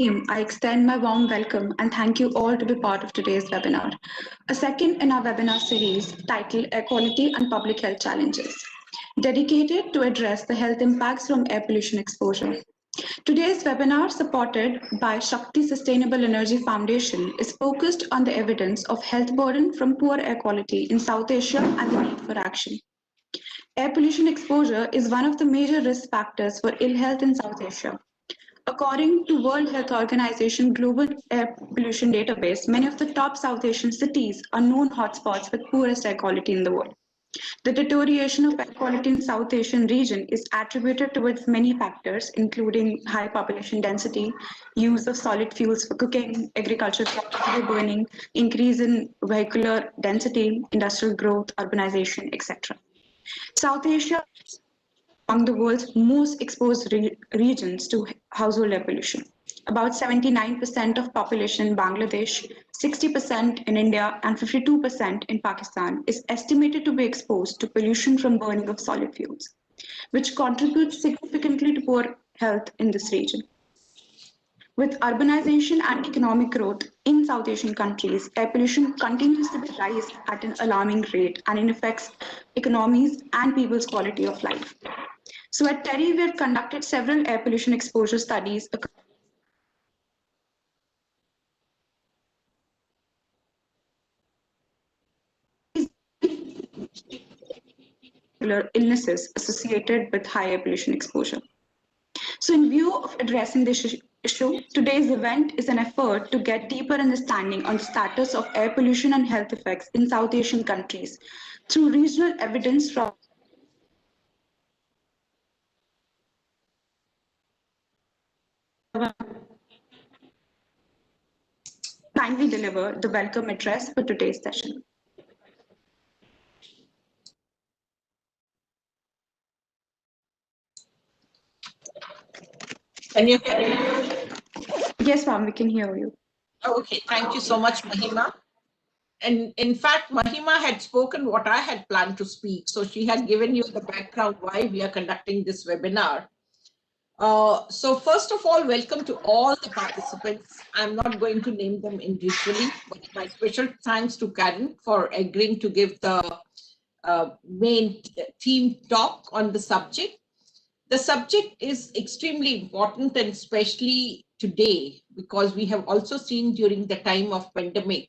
team, I extend my warm welcome and thank you all to be part of today's webinar, a second in our webinar series titled Air Quality and Public Health Challenges, dedicated to address the health impacts from air pollution exposure. Today's webinar, supported by Shakti Sustainable Energy Foundation, is focused on the evidence of health burden from poor air quality in South Asia and the need for action. Air pollution exposure is one of the major risk factors for ill health in South Asia. According to World Health Organization Global Air Pollution Database, many of the top South Asian cities are known hotspots with poorest air quality in the world. The deterioration of air quality in South Asian region is attributed towards many factors, including high population density, use of solid fuels for cooking, agricultural property burning, increase in vehicular density, industrial growth, urbanization, etc. South Asia is among the world's most exposed regions to household air pollution. About 79% of population in Bangladesh, 60% in India, and 52% in Pakistan is estimated to be exposed to pollution from burning of solid fuels, which contributes significantly to poor health in this region. With urbanization and economic growth in South Asian countries, air pollution continues to rise at an alarming rate and it affects economies and people's quality of life. So at TERI, we have conducted several air pollution exposure studies illnesses associated with high air pollution exposure. So in view of addressing this issue, today's event is an effort to get deeper understanding on the status of air pollution and health effects in South Asian countries through regional evidence from kindly deliver the welcome address for today's session. Can you hear me? Yes, ma'am, we can hear you. Okay, thank you so much, Mahima. And in fact, Mahima had spoken what I had planned to speak. So she had given you the background why we are conducting this webinar. So first of all, welcome to all the participants. I'm not going to name them individually, but my special thanks to Karen for agreeing to give the main team talk on the subject. The subject is extremely important, and especially today, because we have also seen during the time of pandemic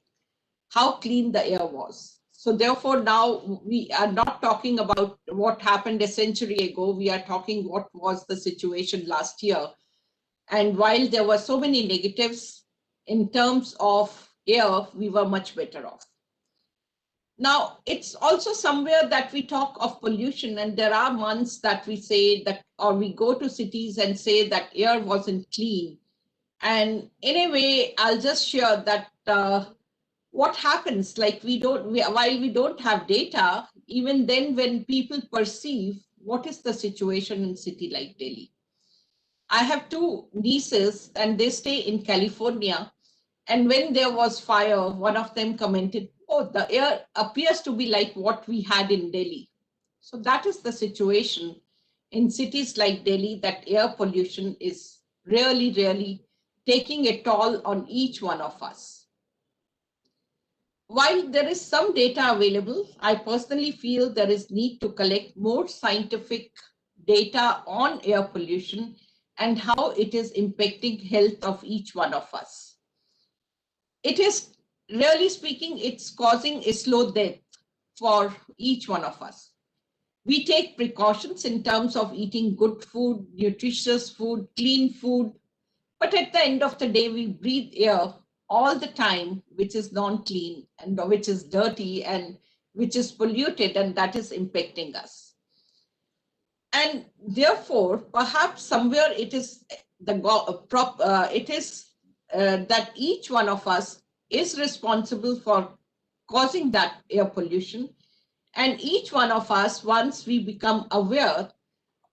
how clean the air was. So therefore, now we are not talking about what happened a century ago. We are talking what was the situation last year. And while there were so many negatives in terms of air, we were much better off. Now, it's also somewhere that we talk of pollution, and there are months that we say that, or we go to cities and say that air wasn't clean. And in a way, I'll just share that what happens, like while we don't have data, even then when people perceive what is the situation in a city like Delhi. I have two nieces and they stay in California. And when there was fire, one of them commented, oh, the air appears to be like what we had in Delhi. So that is the situation in cities like Delhi, that air pollution is really, really taking a toll on each one of us. While there is some data available, I personally feel there is need to collect more scientific data on air pollution and how it is impacting health of each one of us. It is, really speaking, it's causing a slow death for each one of us. We take precautions in terms of eating good food, nutritious food, clean food, but at the end of the day, we breathe air all the time, which is non-clean and which is dirty and which is polluted, and that is impacting us. And therefore, perhaps somewhere it is that each one of us is responsible for causing that air pollution. And each one of us, once we become aware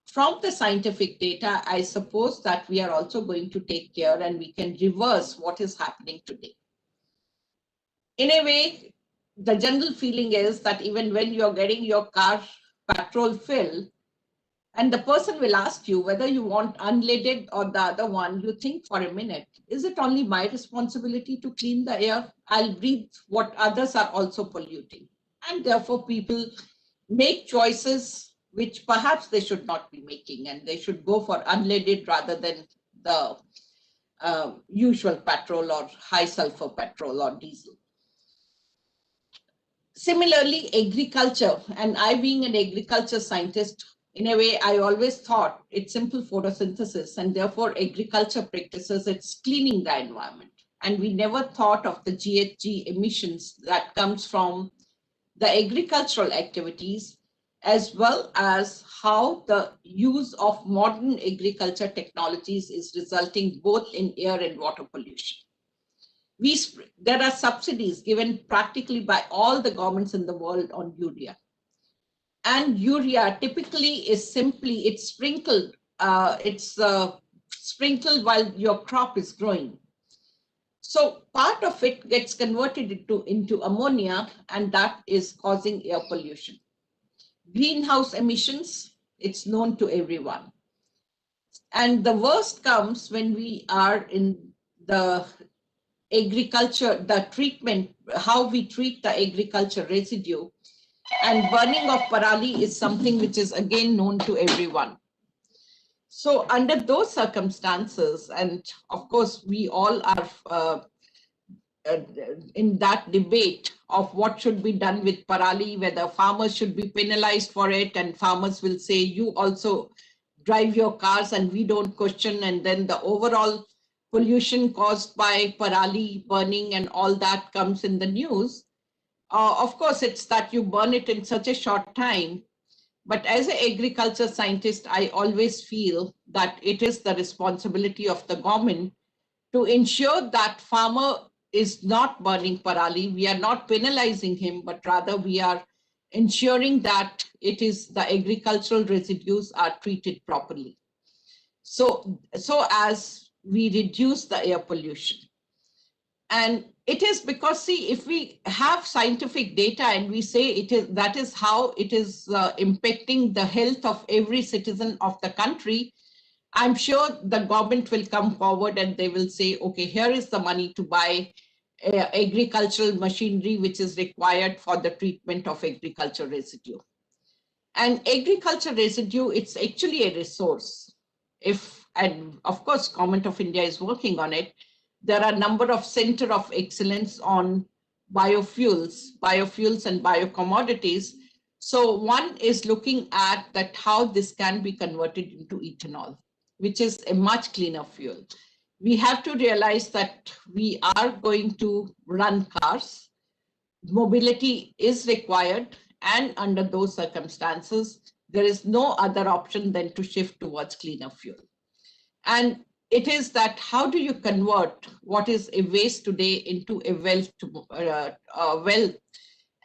from the scientific data, I suppose that we are also going to take care and we can reverse what is happening today. In a way, the general feeling is that even when you're getting your car petrol filled, And the person will ask you whether you want unleaded or the other one. You think for a minute, is it only my responsibility to clean the air? I'll breathe what others are also polluting. And therefore, people make choices which perhaps they should not be making, and they should go for unleaded rather than the usual petrol or high sulfur petrol or diesel. Similarly, agriculture, and I being an agriculture scientist, in a way, I always thought it's simple photosynthesis, and therefore agriculture practices, it's cleaning the environment. And we never thought of the GHG emissions that comes from the agricultural activities, as well as how the use of modern agriculture technologies is resulting both in air and water pollution. There are subsidies given practically by all the governments in the world on urea. And urea typically is simply, it's sprinkled while your crop is growing. So part of it gets converted into ammonia, and that is causing air pollution. Greenhouse emissions, it's known to everyone. And the worst comes when we are in the agriculture, the treatment, how we treat the agriculture residue. And burning of parali is something which is again known to everyone. So under those circumstances, and of course, we all are in that debate of what should be done with parali, whether farmers should be penalized for it, and farmers will say, you also drive your cars and we don't question, and then the overall pollution caused by parali burning and all that comes in the news. Of course, it's that you burn it in such a short time. But as an agriculture scientist, I always feel that it is the responsibility of the government to ensure that farmer is not burning parali. We are not penalizing him, but rather we are ensuring that it is the agricultural residues are treated properly. So as we reduce the air pollution. And it is because, see, if we have scientific data and we say that is how it is impacting the health of every citizen of the country, I'm sure the government will come forward and they will say, okay, here is the money to buy agricultural machinery which is required for the treatment of agriculture residue. And agriculture residue, it's actually a resource. And of course, Government of India is working on it. There are a number of center of excellence on biofuels and biocommodities. So one is looking at that how this can be converted into ethanol, which is a much cleaner fuel. We have to realize that we are going to run cars. Mobility is required, and under those circumstances, there is no other option than to shift towards cleaner fuel. And it is that how do you convert what is a waste today into a wealth,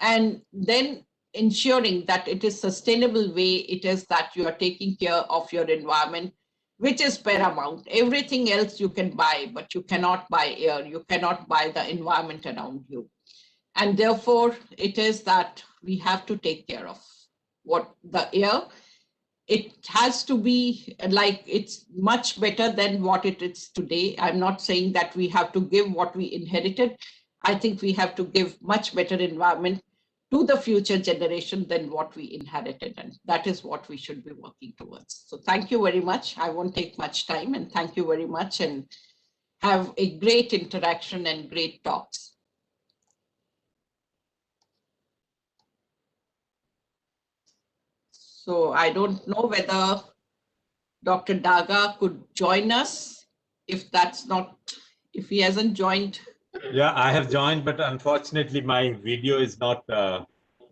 and then ensuring that it is sustainable way, it is that you are taking care of your environment, which is paramount. Everything else you can buy, but you cannot buy air, you cannot buy the environment around you. And therefore, it is that we have to take care of what the air. It has to be like, it's much better than what it is today. I'm not saying that we have to give what we inherited. I think we have to give much better environment to the future generation than what we inherited. And that is what we should be working towards. So thank you very much. I won't take much time, and thank you very much, and have a great interaction and great talks. So I don't know whether Dr. Daga could join us. If he hasn't joined. Yeah, I have joined, but unfortunately my video is not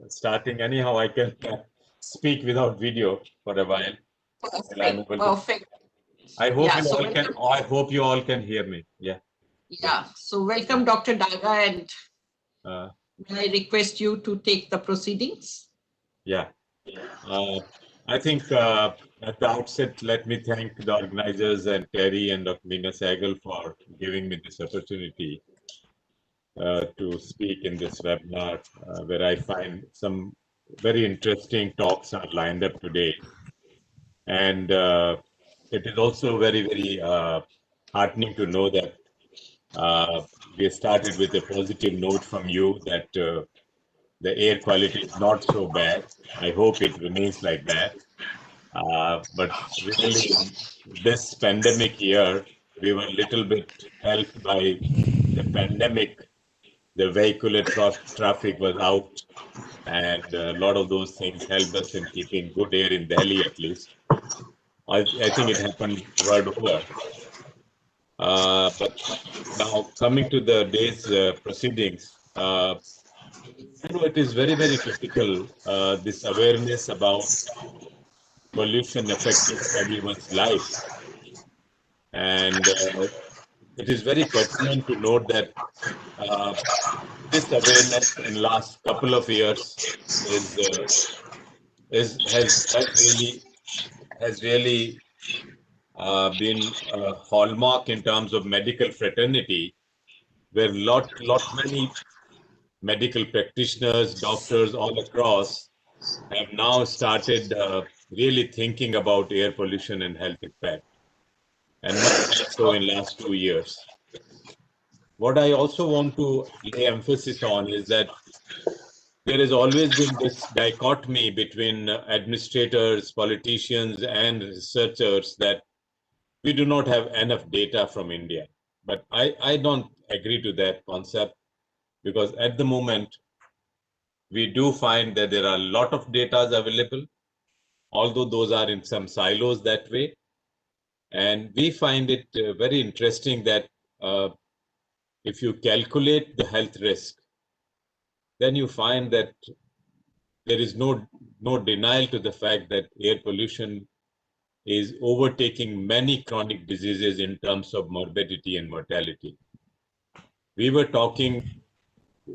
starting. Anyhow, I can speak without video for a while. Perfect. I hope you all can hear me. Yeah. Yeah. So welcome, Dr. Daga, and may I request you to take the proceedings? Yeah. I think at the outset, let me thank the organizers and TERI and Dr. Meena Sehgal for giving me this opportunity to speak in this webinar, where I find some very interesting talks are lined up today. And it is also very, very heartening to know that we started with a positive note from you that the air quality is not so bad. I hope it remains like that. But really, in this pandemic year, we were a little bit helped by the pandemic. The vehicular traffic was out, and a lot of those things helped us in keeping good air in Delhi, at least. I think it happened world over. But now coming to the day's proceedings, it is very, very critical, this awareness about pollution affecting everyone's life. And it is very pertinent to note that this awareness in last couple of years is has really been a hallmark in terms of medical fraternity, where lot many medical practitioners, doctors all across have now started really thinking about air pollution and health impact, and much more so in last 2 years. What I also want to lay emphasis on is that there has always been this dichotomy between administrators, politicians, and researchers that we do not have enough data from India. But I don't agree to that concept, because at the moment, we do find that there are a lot of data available, although those are in some silos that way. And we find it very interesting that if you calculate the health risk, then you find that there is no denial to the fact that air pollution is overtaking many chronic diseases in terms of morbidity and mortality. We were talking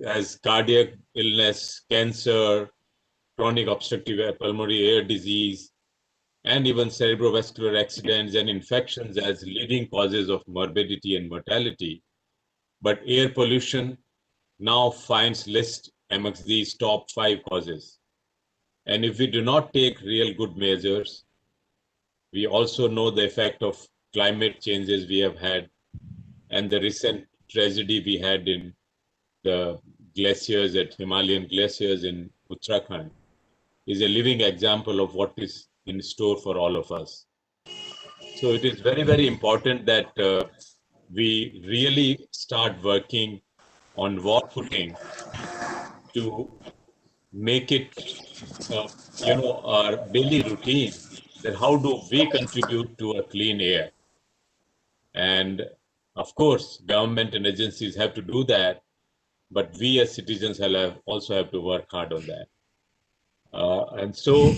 as cardiac illness, cancer, chronic obstructive pulmonary air disease, and even cerebrovascular accidents and infections as leading causes of morbidity and mortality. But air pollution now finds list amongst these top 5 causes. And if we do not take real good measures, we also know the effect of climate changes we have had, and the recent tragedy we had in the glaciers at Himalayan glaciers in Uttarakhand is a living example of what is in store for all of us. So it is very, very important that we really start working on war footing to make it, our daily routine, that how do we contribute to a clean air. And of course, government and agencies have to do that, but we as citizens also have to work hard on that. And so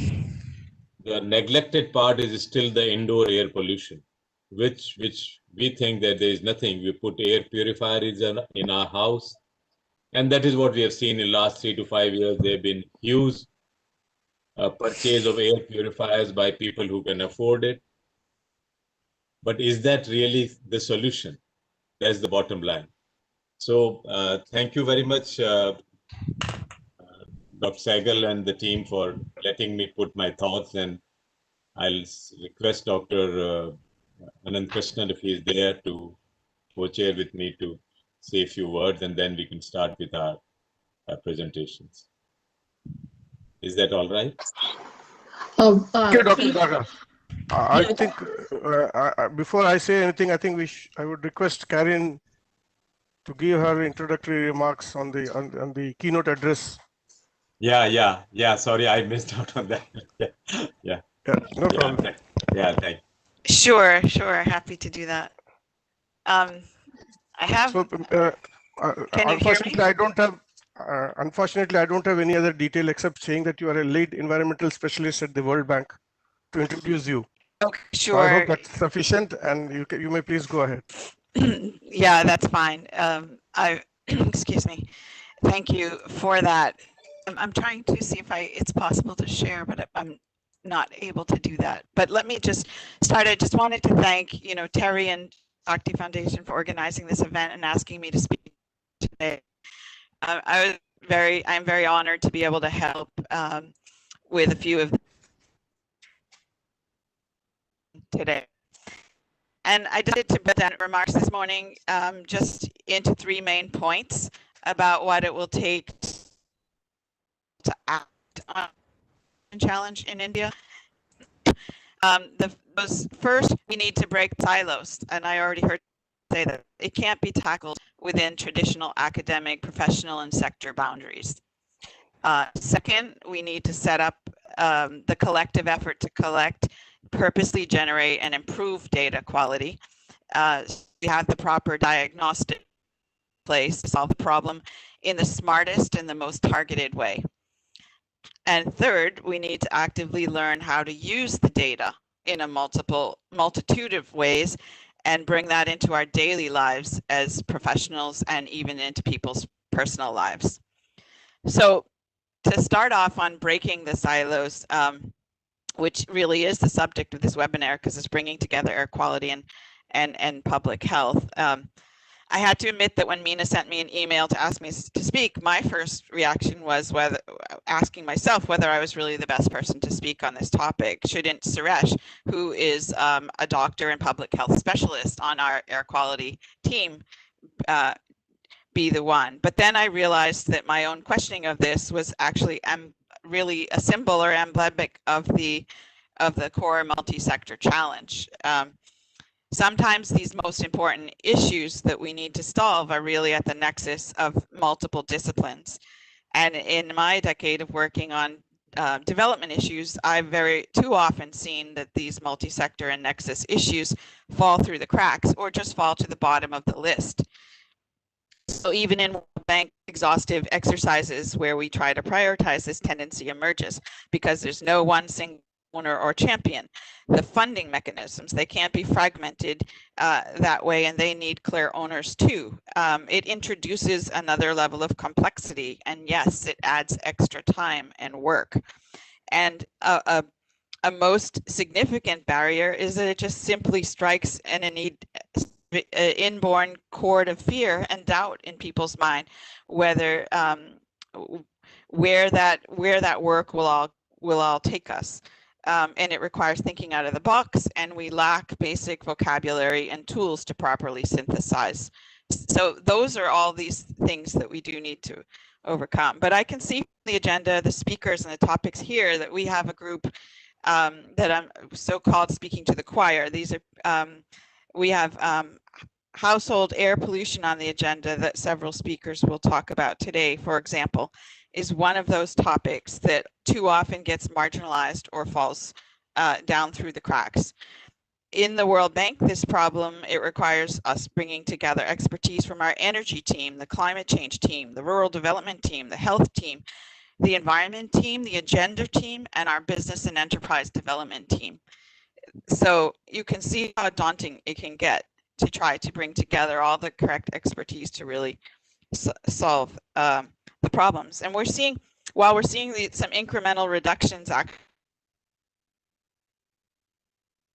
the neglected part is still the indoor air pollution, which we think that there is nothing. We put air purifiers in our house, and that is what we have seen in the last 3 to 5 years. There have been huge purchase of air purifiers by people who can afford it. But is that really the solution? That's the bottom line. So thank you very much, Dr. Sehgal and the team, for letting me put my thoughts, and I'll request Dr. Anand Krishnan, if he is there, to co-chair with me to say a few words, and then we can start with our presentations. Is that all right? Thank you, Dr. Daga. I think before I say anything, I think I would request Karen to give her introductory remarks on the keynote address. Yeah. Sorry, I missed out on that. Yeah. No problem. Yeah, thank you. Sure. Happy to do that. I have. So, can you hear me? Unfortunately, I don't have any other detail except saying that you are a lead environmental specialist at the World Bank to introduce you. Okay, sure. So I hope that's sufficient, and you may please go ahead. Yeah, that's fine. Excuse me. Thank you for that. I'm trying to see if it's possible to share, but I'm not able to do that. But let me just start. I just wanted to thank, TERI and Shakti Foundation for organizing this event and asking me to speak today. I'm very honored to be able to help with a few of today. And I decided to break down remarks this morning just into 3 main points about what it will take to act on the challenge in India. First, we need to break silos, and I already heard say that it can't be tackled within traditional academic, professional, and sector boundaries. Second, we need to set up the collective effort to collect, purposely generate, and improve data quality. We have the proper diagnostic place to solve the problem in the smartest and the most targeted way. And third, we need to actively learn how to use the data in a multitude of ways and bring that into our daily lives as professionals and even into people's personal lives. So to start off on breaking the silos, which really is the subject of this webinar because it's bringing together air quality and public health. I had to admit that when Meena sent me an email to ask me to speak, my first reaction was asking myself whether I was really the best person to speak on this topic. Shouldn't Suresh, who is a doctor and public health specialist on our air quality team, be the one? But then I realized that my own questioning of this was actually really a symbol or emblematic of the core multi-sector challenge. Sometimes these most important issues that we need to solve are really at the nexus of multiple disciplines. And in my decade of working on development issues, I've very too often seen that these multi-sector and nexus issues fall through the cracks or just fall to the bottom of the list. So even in World Bank exhaustive exercises where we try to prioritize, this tendency emerges because there's no one single owner or champion. The funding mechanisms, they can't be fragmented that way, and they need clear owners too. It introduces another level of complexity, and yes, it adds extra time and work. And a most significant barrier is that it just simply strikes an inborn chord of fear and doubt in people's mind, whether where that work will all take us. And it requires thinking out of the box, and we lack basic vocabulary and tools to properly synthesize. So those are all these things that we do need to overcome. But I can see from the agenda, the speakers and the topics here that we have a group that I'm so-called speaking to the choir. These are, we have household air pollution on the agenda that several speakers will talk about today, for example, is one of those topics that too often gets marginalized or falls down through the cracks. In the World Bank, this problem, it requires us bringing together expertise from our energy team, the climate change team, the rural development team, the health team, the environment team, the agenda team, and our business and enterprise development team. So you can see how daunting it can get to try to bring together all the correct expertise to really solve the problems. And while we're seeing some incremental reductions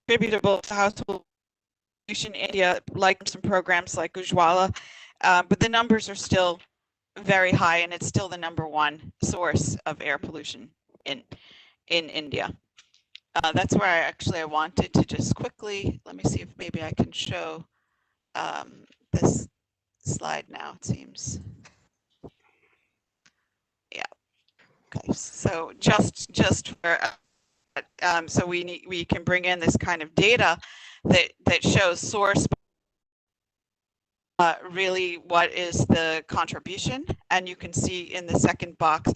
attributable to household pollution in India, like some programs like Ujjwala, but the numbers are still very high, and it's still the #1 source of air pollution in India. That's where I wanted to just quickly, let me see if maybe I can show this slide now, it seems. Yeah. Okay. So just where, so we can bring in this kind of data that shows source. Really, what is the contribution? And you can see in the second box,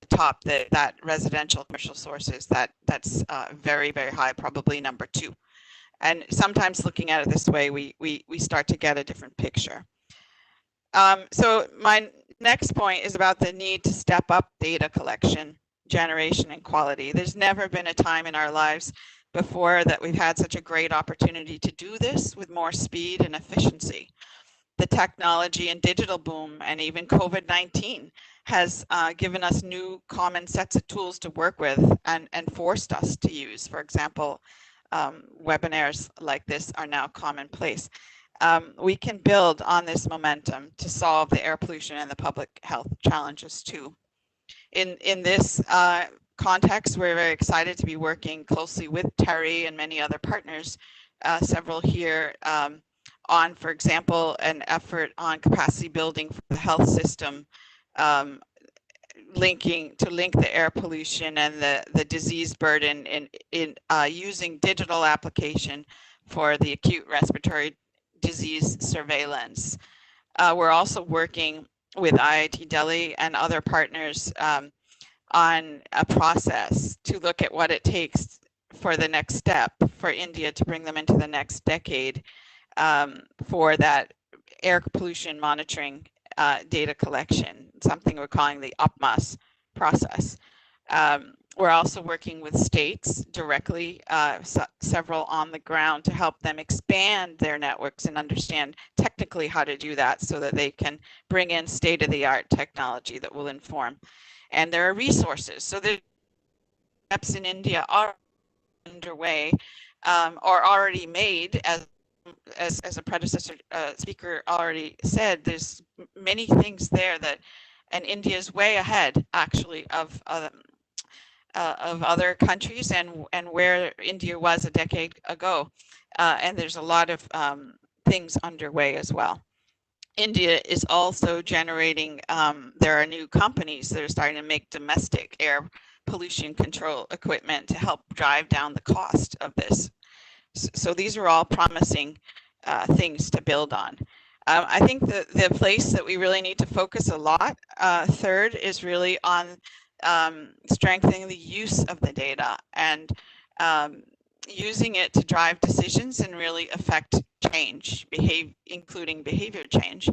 the top, that residential commercial sources that's very, very high, probably #2. And sometimes looking at it this way, we start to get a different picture. So my next point is about the need to step up data collection, generation, and quality. There's never been a time in our lives before that we've had such a great opportunity to do this with more speed and efficiency. The technology and digital boom, and even COVID-19 has given us new common sets of tools to work with and forced us to use. For example, webinars like this are now commonplace. We can build on this momentum to solve the air pollution and the public health challenges too. In this context, we're very excited to be working closely with TERI and many other partners, several here, on, for example, an effort on capacity building for the health system, link the air pollution and the disease burden in using digital application for the acute respiratory disease surveillance. We're also working with IIT Delhi and other partners on a process to look at what it takes for the next step for India to bring them into the next decade for that air pollution monitoring data collection, something we're calling the UPMAS process. We're also working with states directly, several on the ground, to help them expand their networks and understand technically how to do that so that they can bring in state-of-the-art technology that will inform. And there are resources. So the steps in India are underway or already made, as a predecessor speaker already said. There's many things there that, and India is way ahead actually of other countries and where India was a decade ago. And there's a lot of things underway as well. India is also generating, there are new companies that are starting to make domestic air pollution control equipment to help drive down the cost of this. So these are all promising things to build on. I think the place that we really need to focus a lot, third, is really on strengthening the use of the data and using it to drive decisions and really affect change, including behavior change.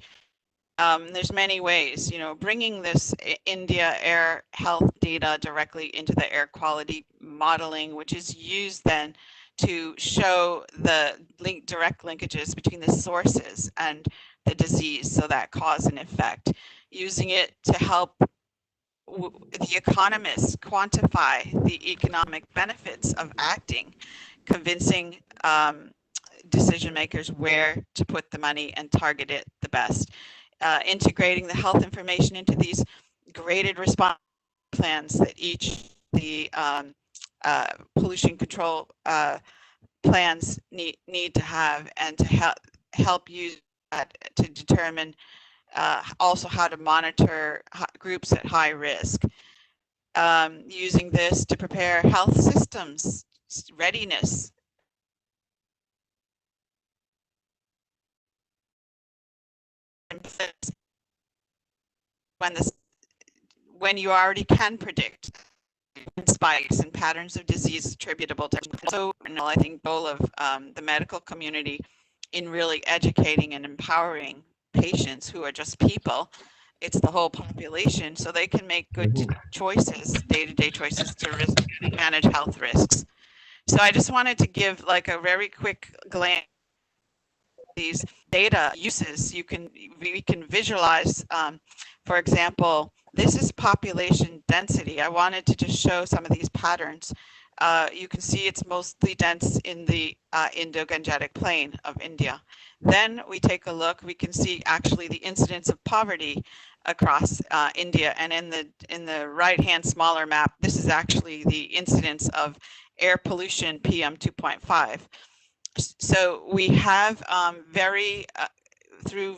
There's many ways, bringing this India air health data directly into the air quality modeling, which is used then to show the direct linkages between the sources and the disease, so that cause and effect. Using it to help the economists quantify the economic benefits of acting, convincing decision makers where to put the money and target it the best. Integrating the health information into these graded response plans that each the pollution control plans need to have, and to help use that to determine also how to monitor groups at high risk. Using this to prepare health systems readiness. When you already can predict spikes and patterns of disease attributable to. So, I think goal of the medical community in really educating and empowering patients who are just people. It's the whole population, so they can make good choices, day-to-day choices to manage health risks. So I just wanted to give like a very quick glance at these data uses. We can visualize, for example, this is population density. I wanted to just show some of these patterns. You can see it's mostly dense in the Indo-Gangetic Plain of India. Then we take a look, we can see actually the incidence of poverty across India, and in the right-hand smaller map, this is actually the incidence of air pollution PM 2.5. So we have through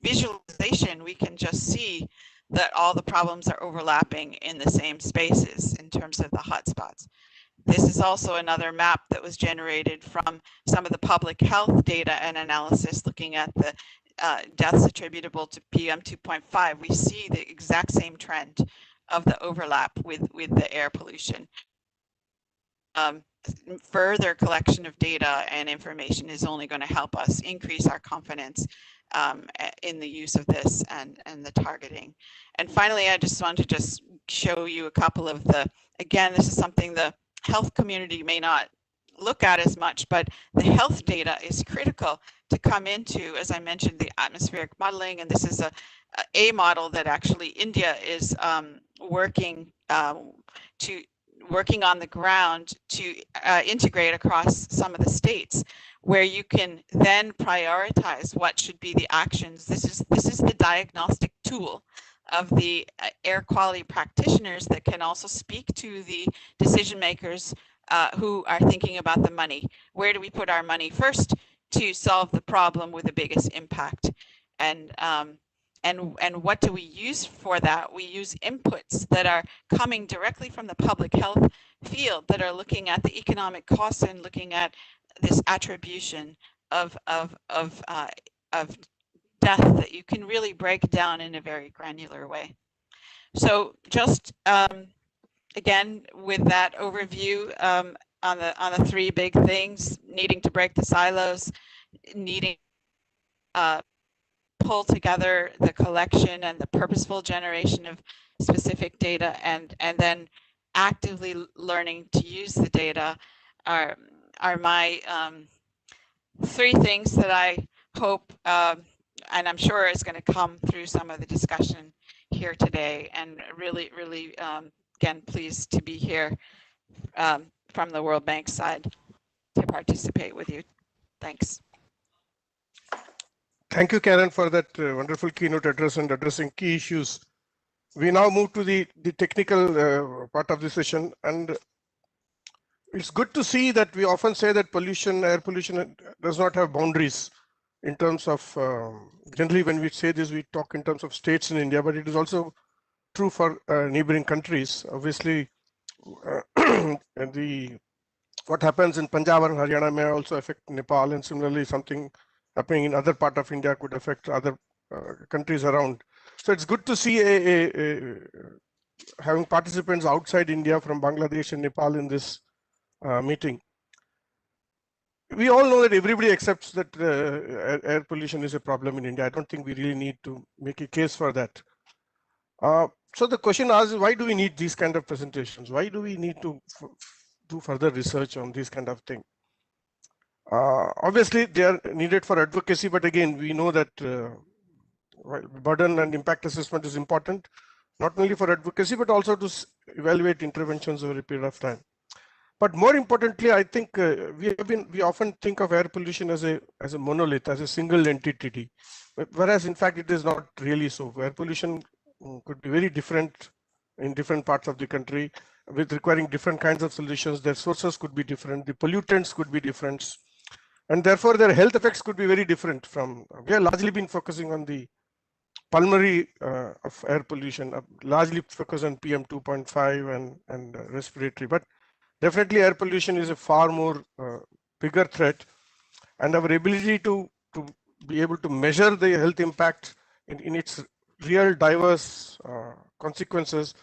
visualization, we can just see that all the problems are overlapping in the same spaces in terms of the hotspots. This is also another map that was generated from some of the public health data and analysis looking at the deaths attributable to PM 2.5. We see the exact same trend of the overlap with the air pollution. Further collection of data and information is only going to help us increase our confidence in the use of this and the targeting. And finally, I just want to show you a couple of again, this is something the health community may not look at as much, but the health data is critical to come into, as I mentioned, the atmospheric modeling, and this is a model that actually India is working on the ground to integrate across some of the states, where you can then prioritize what should be the actions. This is the diagnostic tool the air quality practitioners that can also speak to the decision makers who are thinking about the money. Where do we put our money first to solve the problem with the biggest impact? And what do we use for that? We use inputs that are coming directly from the public health field that are looking at the economic costs and looking at this attribution of death that you can really break down in a very granular way. So just again, with that overview on the three big things, needing to break the silos, needing pull together the collection and the purposeful generation of specific data, and then actively learning to use the data are my three things that I hope, and I'm sure is going to come through some of the discussion here today. And really, again, pleased to be here from the World Bank side to participate with you. Thanks. Thank you, Karen, for that wonderful keynote address and addressing key issues. We now move to the technical part of the session, and it's good to see that we often say that pollution, air pollution, does not have boundaries in terms of, generally when we say this, we talk in terms of states in India, but it is also true for neighboring countries. Obviously, what happens in Punjab and Haryana may also affect Nepal, and similarly something happening in other part of India could affect other countries around. So it's good to see having participants outside India from Bangladesh and Nepal in this meeting. We all know that everybody accepts that air pollution is a problem in India. I don't think we really need to make a case for that. So the question asked is, why do we need these kind of presentations? Why do we need to do further research on this kind of thing? Obviously, they are needed for advocacy, but again, we know that burden and impact assessment is important, not only for advocacy, but also to evaluate interventions over a period of time. But more importantly, I think we often think of air pollution as a monolith, as a single entity, whereas in fact it is not really so. Air pollution could be very different in different parts of the country, with requiring different kinds of solutions. Their sources could be different, the pollutants could be different, and therefore their health effects could be very different from. We have largely been focusing on the pulmonary of air pollution, largely focused on PM 2.5 and respiratory, but definitely air pollution is a far more bigger threat, and our ability to be able to measure the health impact in its real diverse consequences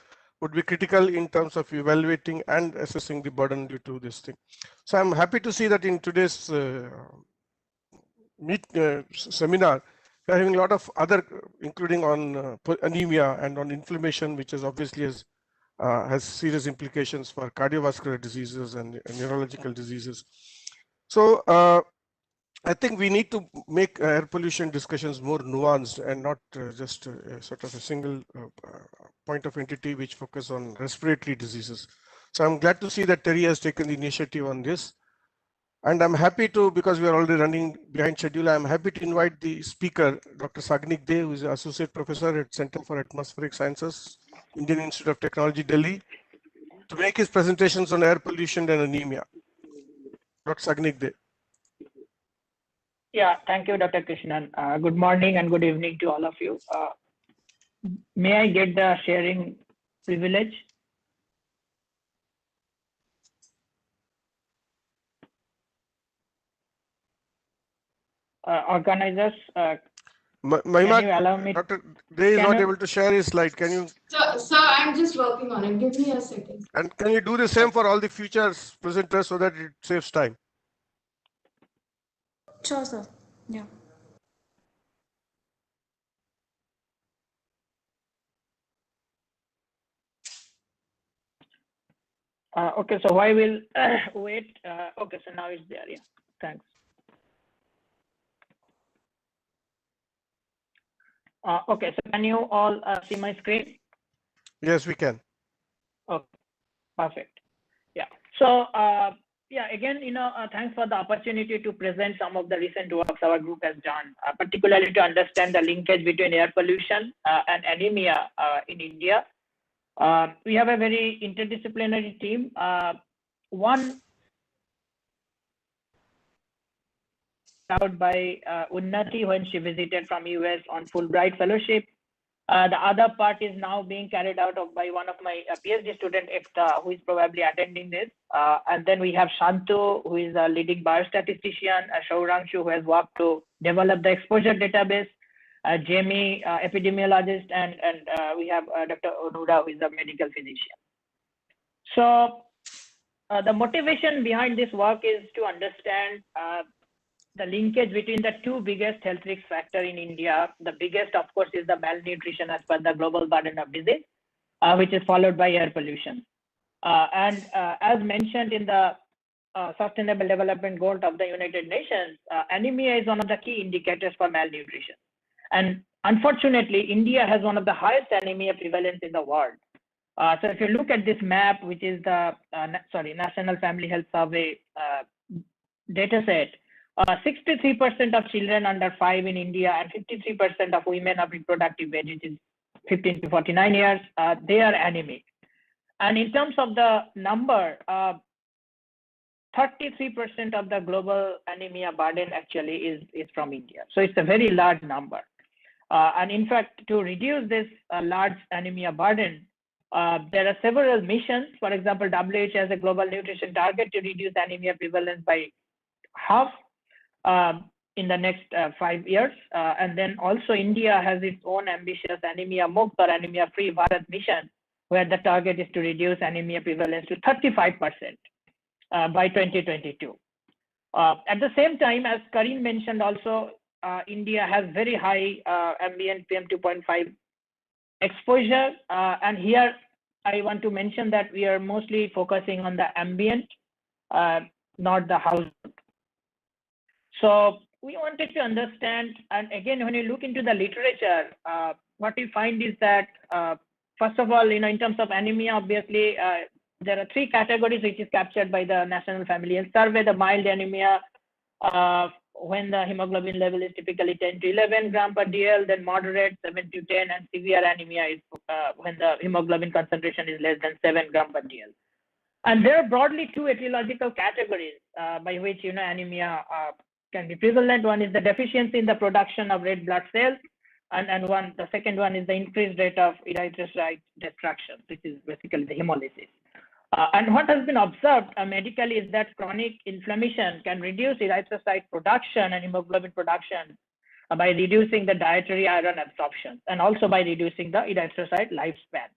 would be critical in terms of evaluating and assessing the burden due to this thing. So I'm happy to see that in today's seminar, we're having a lot of other, including on anemia and on inflammation, which is obviously has serious implications for cardiovascular diseases and neurological diseases. So I think we need to make air pollution discussions more nuanced and not just sort of a single point of entity which focus on respiratory diseases. So I'm glad to see that TERI has taken the initiative on this. And I'm happy to, because we are already running behind schedule, I'm happy to invite the speaker, Dr. Sagnik De, who is an associate professor at Center for Atmospheric Sciences, Indian Institute of Technology, Delhi, to make his presentations on air pollution and anemia. Dr. Sagnik De. Yeah, thank you, Dr. Krishnan. Good morning and good evening to all of you. May I get the sharing privilege? Organizers, Mahima, can you allow me? Dr. De is not able to share his slide. Can you? Sir, I'm just working on it. Give me a second. And can you do the same for all the future presenters so that it saves time? Sure, sir. Yeah. Okay, so I will wait. Okay, so now it's there. Yeah, thanks. Okay, so can you all see my screen? Yes, we can. Okay, perfect. Yeah. So Yeah, again, thanks for the opportunity to present some of the recent works our group has done, particularly to understand the linkage between air pollution and anemia in India. We have a very interdisciplinary team. One out by Unnati when she visited from US on Fulbright fellowship. The other part is now being carried out by one of my PhD student, Ekta, who is probably attending this. And then we have Shantu, who is a leading biostatistician, Shaurangshu, who has worked to develop the exposure database, Jamie, epidemiologist, and we have Dr. Onura, who is a medical physician. So the motivation behind this work is to understand the linkage between the two biggest health risk factors in India. The biggest, of course, is the malnutrition as per the global burden of disease, which is followed by air pollution. And as mentioned in the Sustainable Development Goals of the United Nations, anemia is one of the key indicators for malnutrition. And unfortunately, India has one of the highest anemia prevalence in the world. So if you look at this map, which is the National Family Health Survey data set, 63% of children under 5 in India and 53% of women of reproductive age, which is 15 to 49 years, they are anemic. And in terms of the number, 33% of the global anemia burden actually is from India. So it's a very large number. And in fact, to reduce this large anemia burden, there are several missions. For example, WHO has a global nutrition target to reduce anemia prevalence by half in the next 5 years. And then also India has its own ambitious anemia mukt or anemia free Bharat mission, where the target is to reduce anemia prevalence to 35% by 2022. At the same time, as Karim mentioned also, India has very high ambient PM2.5 exposure. And here I want to mention that we are mostly focusing on the ambient, not the household. So we wanted to understand, and again, when you look into the literature, what we find is that, first of all, in terms of anemia, obviously, there are 3 categories which is captured by the National Family Health Survey. The mild anemia, when the hemoglobin level is typically 10 to 11 gram per DL, then moderate 7 to 10, and severe anemia is when the hemoglobin concentration is less than 7 gram per DL. And there are broadly 2 etiological categories by which anemia can be prevalent. One is the deficiency in the production of red blood cells, and the second one is the increased rate of erythrocyte destruction, which is basically the hemolysis. And what has been observed medically is that chronic inflammation can reduce erythrocyte production and hemoglobin production by reducing the dietary iron absorption and also by reducing the erythrocyte lifespan.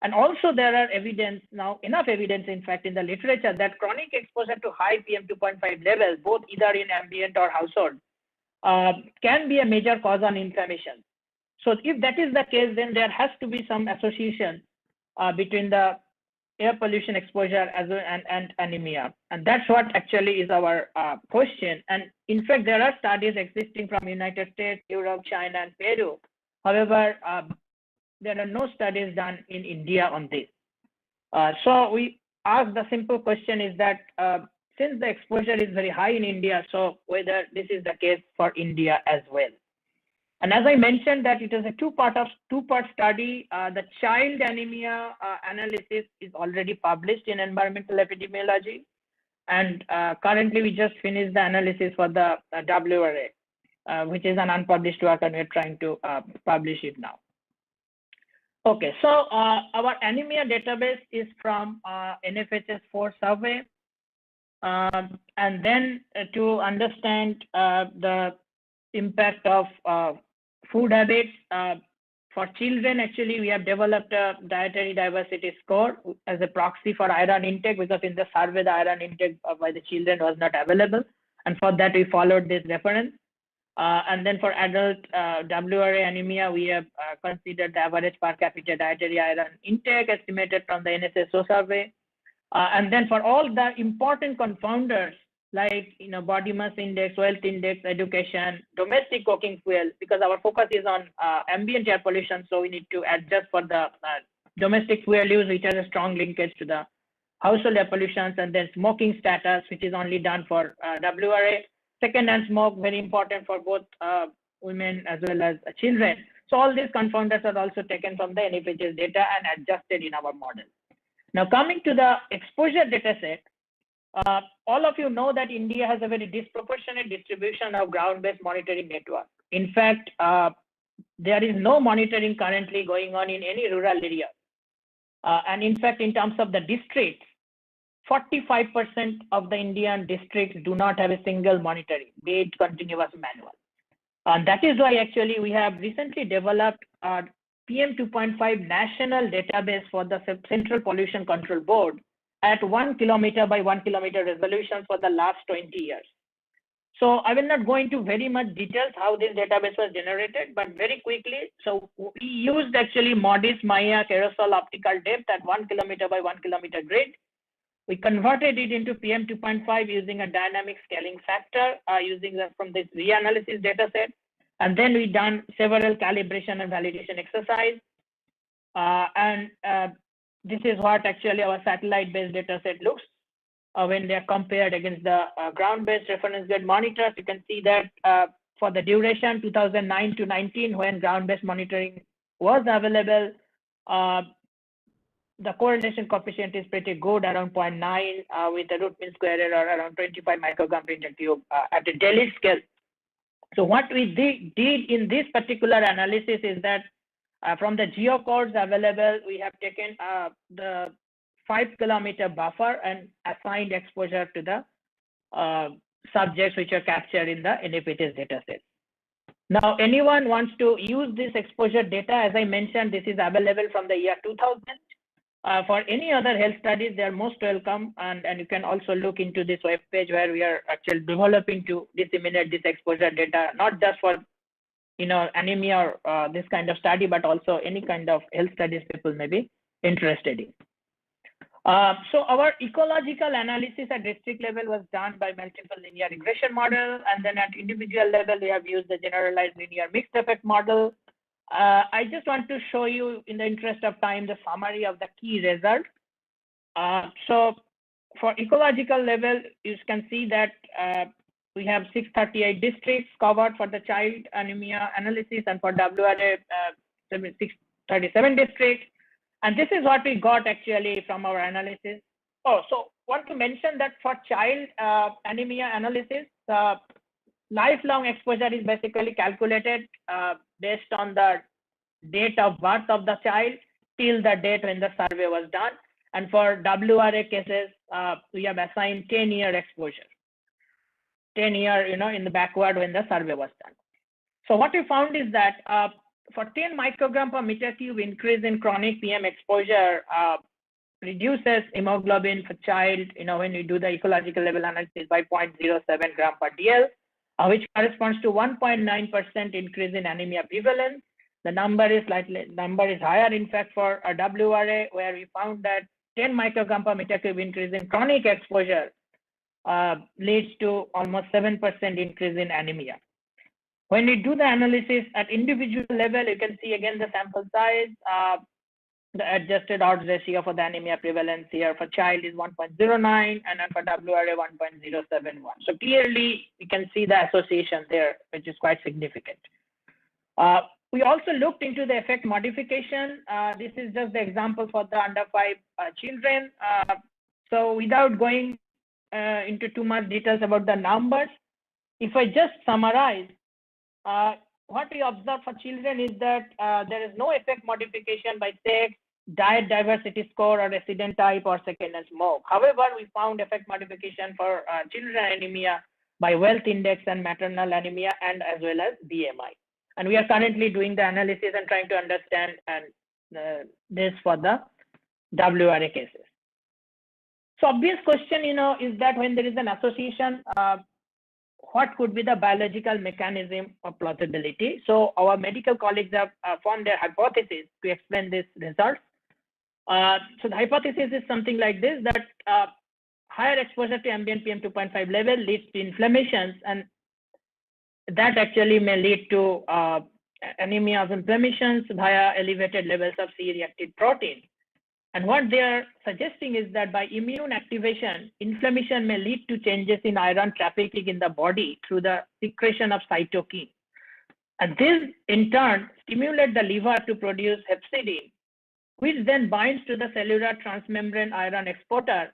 And also there are enough evidence, in fact, in the literature that chronic exposure to high PM2.5 levels, both either in ambient or household, can be a major cause on inflammation. So if that is the case, then there has to be some association between the air pollution exposure and anemia. And that's what actually is our question. And in fact, there are studies existing from United States, Europe, China, and Peru. However, there are no studies done in India on this. So we ask the simple question is that since the exposure is very high in India, so whether this is the case for India as well. And as I mentioned that it is a two-part study, the child anemia analysis is already published in Environmental Epidemiology. And currently we just finished the analysis for the WRA, which is an unpublished work, and we're trying to publish it now. Okay, so our anemia database is from NFHS 4 survey. And then to understand the impact of food habits for children, actually, we have developed a dietary diversity score as a proxy for iron intake, because in the survey, the iron intake by the children was not available. And for that, we followed this reference. And then for adult WRA anemia, we have considered the average per capita dietary iron intake estimated from the NSSO survey. And then for all the important confounders like body mass index, wealth index, education, domestic cooking fuel, because our focus is on ambient air pollution, so we need to adjust for the domestic fuel use, which has a strong linkage to the household air pollution, and then smoking status, which is only done for WRA. Second-hand smoke, very important for both women as well as children. So all these confounders are also taken from the NFHS data and adjusted in our model. Now coming to the exposure data set, all of you know that India has a very disproportionate distribution of ground-based monitoring network. In fact, there is no monitoring currently going on in any rural area. And in fact, in terms of the districts, 45% of the Indian districts do not have a single monitoring, be it continuous manual. And that is why actually we have recently developed a PM 2.5 national database for the Central Pollution Control Board at 1 kilometer by 1 kilometer resolution for the last 20 years. So I will not go into very much details how this database was generated, but very quickly, so we used actually MODIS Maya aerosol optical depth at 1 kilometer by 1 kilometer grid. We converted it into PM 2.5 using a dynamic scaling factor, using that from this reanalysis data set. And then we done several calibration and validation exercise. This is what actually our satellite-based data set looks when they are compared against the ground-based reference grid monitors. You can see that for the duration 2009 to 19, when ground-based monitoring was available, the correlation coefficient is pretty good, around 0.9, with the root mean square error around 25 microgram per inch cube at a daily scale. So what we did in this particular analysis is that from the geocodes available, we have taken the 5 kilometer buffer and assigned exposure to the subjects which are captured in the NFHS dataset. Now, anyone wants to use this exposure data, as I mentioned, this is available from the year 2000. For any other health studies, they are most welcome, and you can also look into this web page where we are actually developing to disseminate this exposure data, not just for anemia or this kind of study, but also any kind of health studies people may be interested in. So our ecological analysis at district level was done by multiple linear regression model, and then at individual level we have used the generalized linear mixed effect model. I just want to show you, in the interest of time, the summary of the key results. So for ecological level, you can see that we have 638 districts covered for the child anemia analysis, and for WRA 637 districts. And this is what we got actually from our analysis. Oh, so want to mention that for child anemia analysis, lifelong exposure is basically calculated based on the date of birth of the child till the date when the survey was done. And for WRA cases, we have assigned 10-year exposure. 10-year, in the backward when the survey was done. So what we found is that for 10 microgram per meter cube increase in chronic PM exposure reduces hemoglobin for child, when you do the ecological level analysis by 0.07 gram per DL, which corresponds to 1.9% increase in anemia prevalence. The number is higher, in fact, for a WRA, where we found that 10 microgram per meter cube increase in chronic exposure leads to almost 7% increase in anemia. When we do the analysis at individual level, you can see again the sample size, the adjusted odds ratio for the anemia prevalence here for child is 1.09, and then for WRA 1.071. So clearly you can see the association there, which is quite significant. We also looked into the effect modification. This is just the example for the under 5 children. So without going into too much details about the numbers, if I just summarize, what we observe for children is that there is no effect modification by sex, diet diversity score, or resident type, or second-hand smoke. However, we found effect modification for children anemia by wealth index and maternal anemia, and as well as BMI. And we are currently doing the analysis and trying to understand this for the WRA cases. So obvious question, is that when there is an association, what could be the biological mechanism of plausibility? So our medical colleagues have formed their hypothesis to explain this result. So the hypothesis is something like this, that higher exposure to ambient PM 2.5 level leads to inflammations, and that actually may lead to anemia of inflammations via elevated levels of C-reactive protein. And what they are suggesting is that by immune activation, inflammation may lead to changes in iron trafficking in the body through the secretion of cytokine. And this, in turn, stimulates the liver to produce hepcidin, which then binds to the cellular transmembrane iron exporter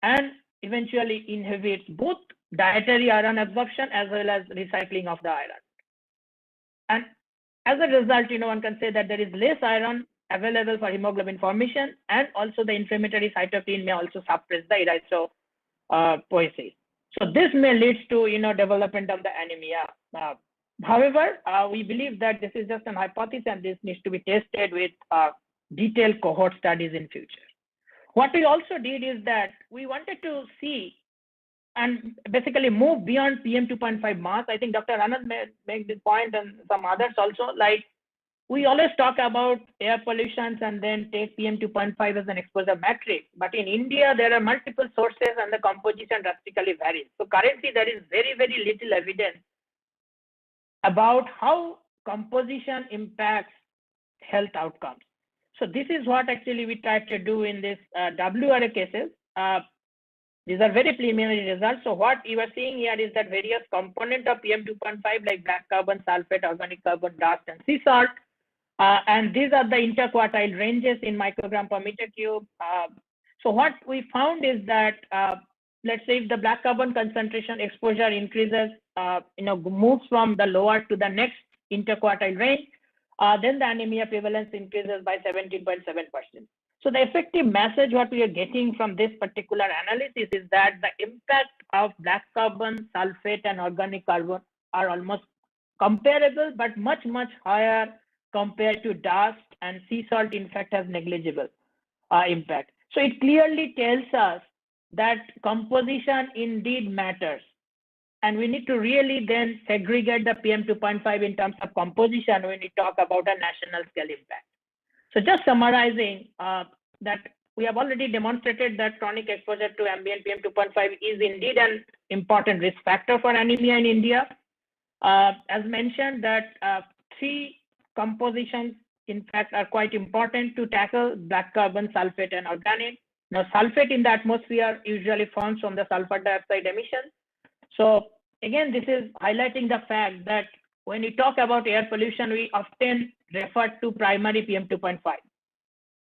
and eventually inhibits both dietary iron absorption as well as recycling of the iron. And as a result, one can say that there is less iron available for hemoglobin formation, and also the inflammatory cytokine may also suppress the erythropoiesis. So this may lead to development of the anemia. However, we believe that this is just an hypothesis, and this needs to be tested with detailed cohort studies in future. What we also did is that we wanted to see and basically move beyond PM2.5 mass. I think Dr. Anand made this point, and some others also. Like, we always talk about air pollution and then take PM2.5 as an exposure metric. But in India, there are multiple sources and the composition drastically varies. So currently, there is very, very little evidence about how composition impacts health outcomes. So this is what actually we tried to do in this WRA cases. These are very preliminary results. So what you are seeing here is that various components of PM2.5 like black carbon, sulfate, organic carbon, dust, and sea salt. And these are the interquartile ranges in microgram per meter cube. So what we found is that, let's say if the black carbon concentration exposure increases, moves from the lower to the next interquartile range, then the anemia prevalence increases by 17.7%. So the effective message what we are getting from this particular analysis is that the impact of black carbon, sulfate, and organic carbon are almost comparable, but much, much higher compared to dust, and sea salt, in fact, has negligible impact. So it clearly tells us that composition indeed matters. And we need to really then segregate the PM2.5 in terms of composition when we talk about a national scale impact. So just summarizing that we have already demonstrated that chronic exposure to ambient PM2.5 is indeed an important risk factor for anemia in India. As mentioned, that three compositions, in fact, are quite important to tackle: black carbon, sulfate, and organic. Now, sulfate in the atmosphere usually forms from the sulfur dioxide emission. So again, this is highlighting the fact that when we talk about air pollution, we often refer to primary PM2.5.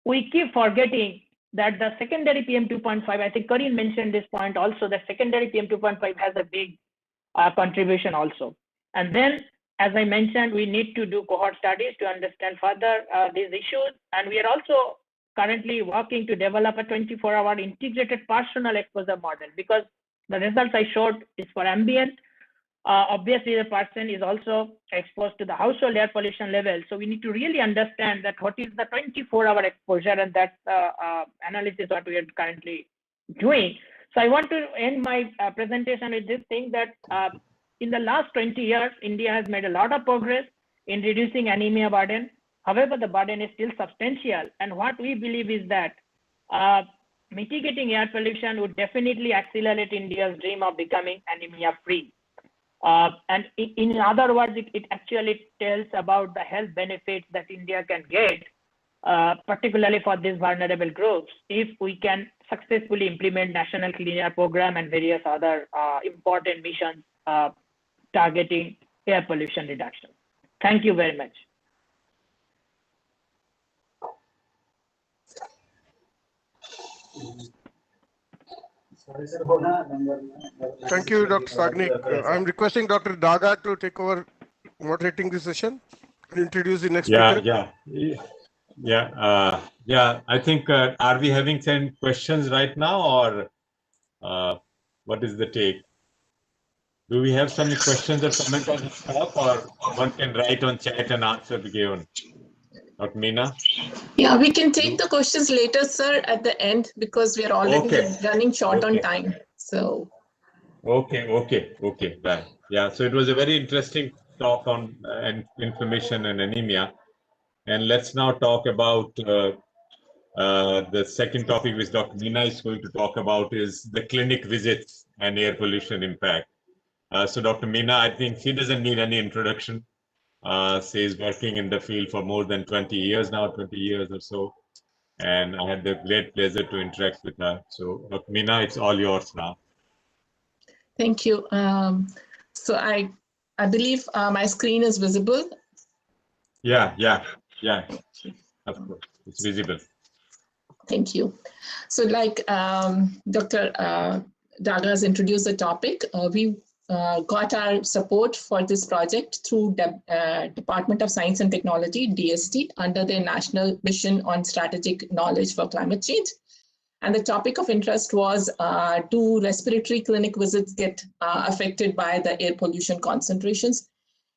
We keep forgetting that the secondary PM2.5, I think Karin mentioned this point also, that secondary PM2.5 has a big contribution also. And then, as I mentioned, we need to do cohort studies to understand further these issues. And we are also currently working to develop a 24-hour integrated personal exposure model, because the results I showed is for ambient. Obviously, the person is also exposed to the household air pollution level. So we need to really understand that what is the 24-hour exposure, and that's analysis what we are currently doing. So I want to end my presentation with this thing that in the last 20 years, India has made a lot of progress in reducing anemia burden. However, the burden is still substantial. And what we believe is that mitigating air pollution would definitely accelerate India's dream of becoming anemia-free. And in other words, it actually tells about the health benefits that India can get, particularly for these vulnerable groups, if we can successfully implement National Clean Air Program and various other important missions targeting air pollution reduction. Thank you very much. Thank you, Dr. Sagnik. I'm requesting Dr. Daga to take over moderating this session and introduce the next speaker. Yeah. I think, are we having 10 questions right now, or what is the take? Do we have some questions or comments on this talk, or one can write on chat and answer the given? Dr. Meena? Yeah, we can take the questions later, sir, at the end, because we are already running short on time. So. Okay. Right. Yeah. So it was a very interesting talk on inflammation and anemia, and let's now talk about the second topic, which Dr. Meena is going to talk about, is the clinic visits and air pollution impact. So Dr. Meena, I think she doesn't need any introduction. She is working in the field for more than 20 years now, 20 years or so. and I had the great pleasure to interact with her. So, Meena, it's all yours now. Thank you. So I believe my screen is visible. Yeah. Of course, it's visible. Thank you. So like Dr. Daga has introduced the topic, we got our support for this project through the Department of Science and Technology, DST, under their National Mission on Strategic Knowledge for Climate Change. And the topic of interest was, do respiratory clinic visits get affected by the air pollution concentrations?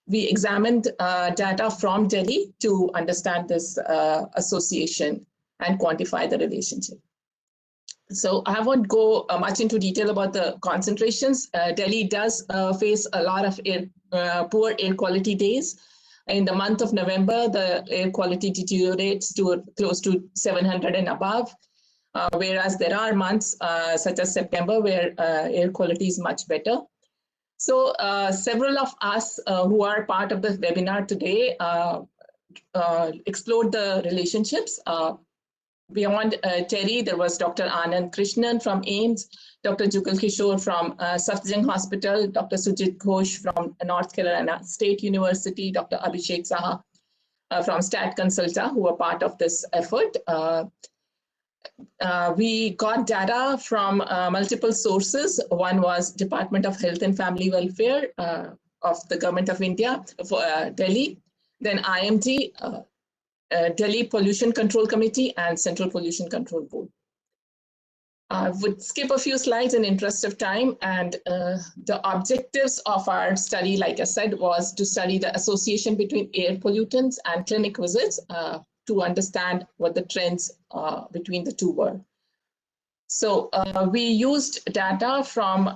We examined data from Delhi to understand this association and quantify the relationship. So I won't go much into detail about the concentrations. Delhi does face a lot of poor air quality days. In the month of November, the air quality deteriorates to close to 700 and above, whereas there are months such as September where air quality is much better. So several of us who are part of the webinar today explored the relationships. Beyond TERI, there was Dr. Anand Krishnan from AIIMS, Dr. Jugal Kishore from Safdarjung Hospital, Dr. Sujit Ghosh from North Carolina State University, Dr. Abhishek Saha from Stat Consulta, who were part of this effort. We got data from multiple sources. One was Department of Health and Family Welfare of the Government of India for Delhi, then IMD, Delhi Pollution Control Committee, and Central Pollution Control Board. I would skip a few slides in interest of time, and the objectives of our study, like I said, was to study the association between air pollutants and clinic visits to understand what the trends between the two were. So we used data from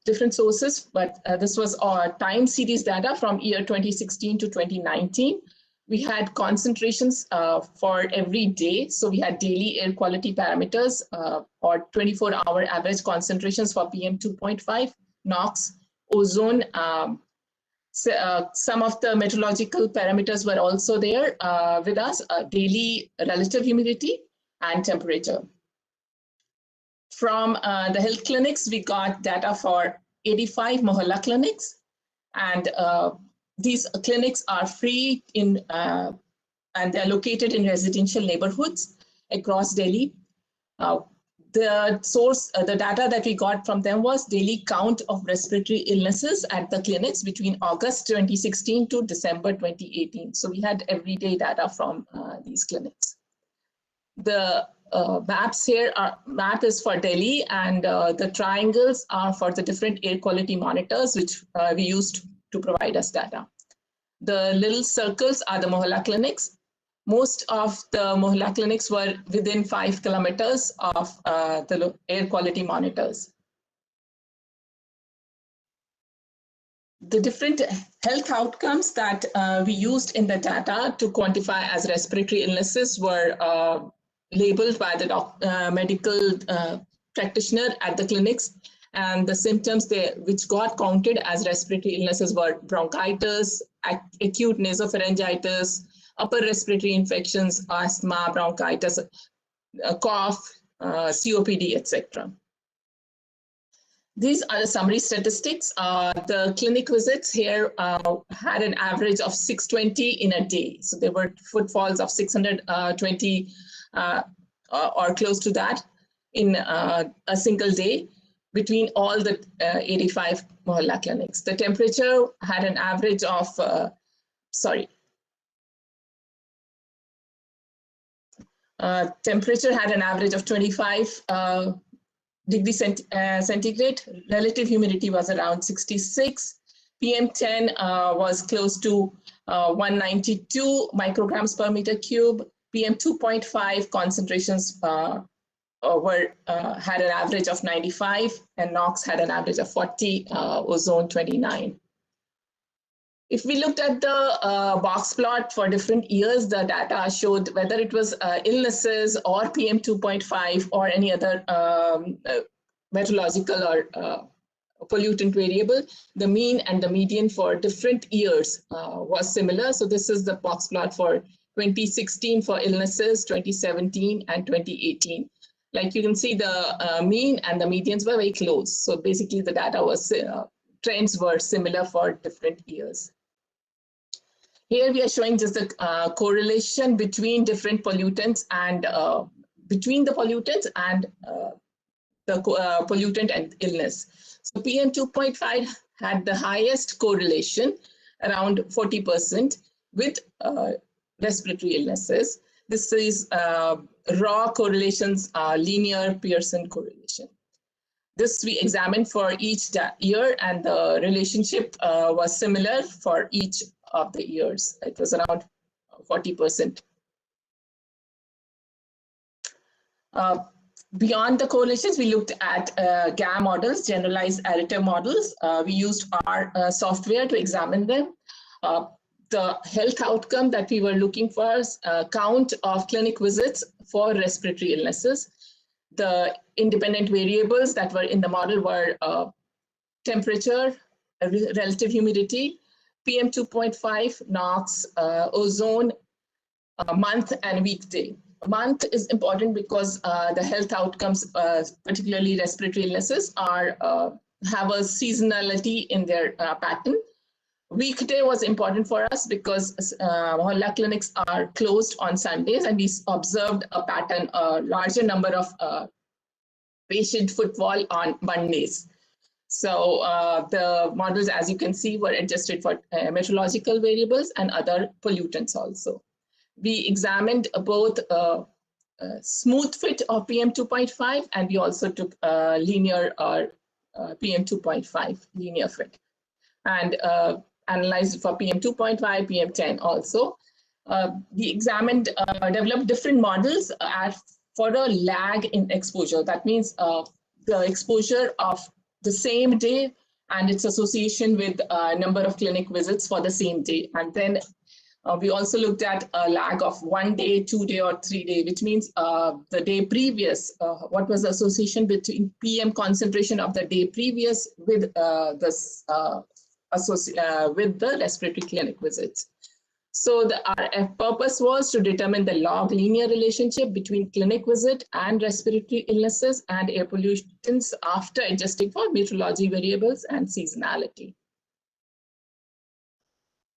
different sources, but this was our time series data from year 2016 to 2019. We had concentrations for every day. So we had daily air quality parameters or 24-hour average concentrations for PM 2.5, NOx, ozone. Some of the meteorological parameters were also there with us, daily relative humidity and temperature. From the health clinics, we got data for 85 Mohalla clinics, and these clinics are free in and they're located in residential neighborhoods across Delhi. The data that we got from them was daily count of respiratory illnesses at the clinics between August 2016 to December 2018. So we had everyday data from these clinics. The maps here map is for Delhi, and the triangles are for the different air quality monitors which we used to provide us data. The little circles are the Mohalla clinics. Most of the Mohalla clinics were within 5 kilometers of the air quality monitors. The different health outcomes that we used in the data to quantify as respiratory illnesses were labeled by the medical practitioner at the clinics, and the symptoms which got counted as respiratory illnesses were bronchitis, acute nasopharyngitis, upper respiratory infections, asthma, bronchitis, cough, COPD, etc. These are the summary statistics. The clinic visits here had an average of 620 in a day. So there were footfalls of 620 or close to that in a single day between all the 85 Mohalla clinics. The temperature had an average of, temperature had an average of 25 degrees centigrade. Relative humidity was around 66. PM10 was close to 192 micrograms per meter cube. PM2.5 concentrations had an average of 95, and NOx had an average of 40, ozone 29. If we looked at the box plot for different years, the data showed whether it was illnesses or PM2.5 or any other meteorological or pollutant variable, the mean and the median for different years was similar. So this is the box plot for 2016 for illnesses, 2017, and 2018. Like you can see, the mean and the medians were very close. So basically, the data was trends were similar for different years. Here we are showing just the correlation between different pollutants and between the pollutants and the pollutant and illness. So PM 2.5 had the highest correlation, around 40%, with respiratory illnesses. This is raw correlations, linear Pearson correlation. This we examined for each year, and the relationship was similar for each of the years. It was around 40%. Beyond the correlations, we looked at GAM models, generalized additive models. We used our software to examine them. The health outcome that we were looking for is count of clinic visits for respiratory illnesses. The independent variables that were in the model were temperature, relative humidity, PM 2.5, NOx, ozone, month and weekday. Month is important because the health outcomes, particularly respiratory illnesses, are have a seasonality in their pattern. Weekday was important for us because mohalla clinics are closed on Sundays, and we observed a pattern, a larger number of patient footfall on Mondays. So the models, as you can see, were adjusted for meteorological variables and other pollutants also. We examined both smooth fit of PM 2.5, and we also took linear or PM 2.5 linear fit, and analyzed for PM 2.5, PM 10 also. We examined, developed different models for a lag in exposure. That means the exposure of the same day and its association with number of clinic visits for the same day. And then we also looked at a lag of 1 day, 2 day, or 3 day, which means the day previous, what was the association between PM concentration of the day previous with with the respiratory clinic visits. So our purpose was to determine the log linear relationship between clinic visit and respiratory illnesses and air pollutants after adjusting for meteorology variables and seasonality.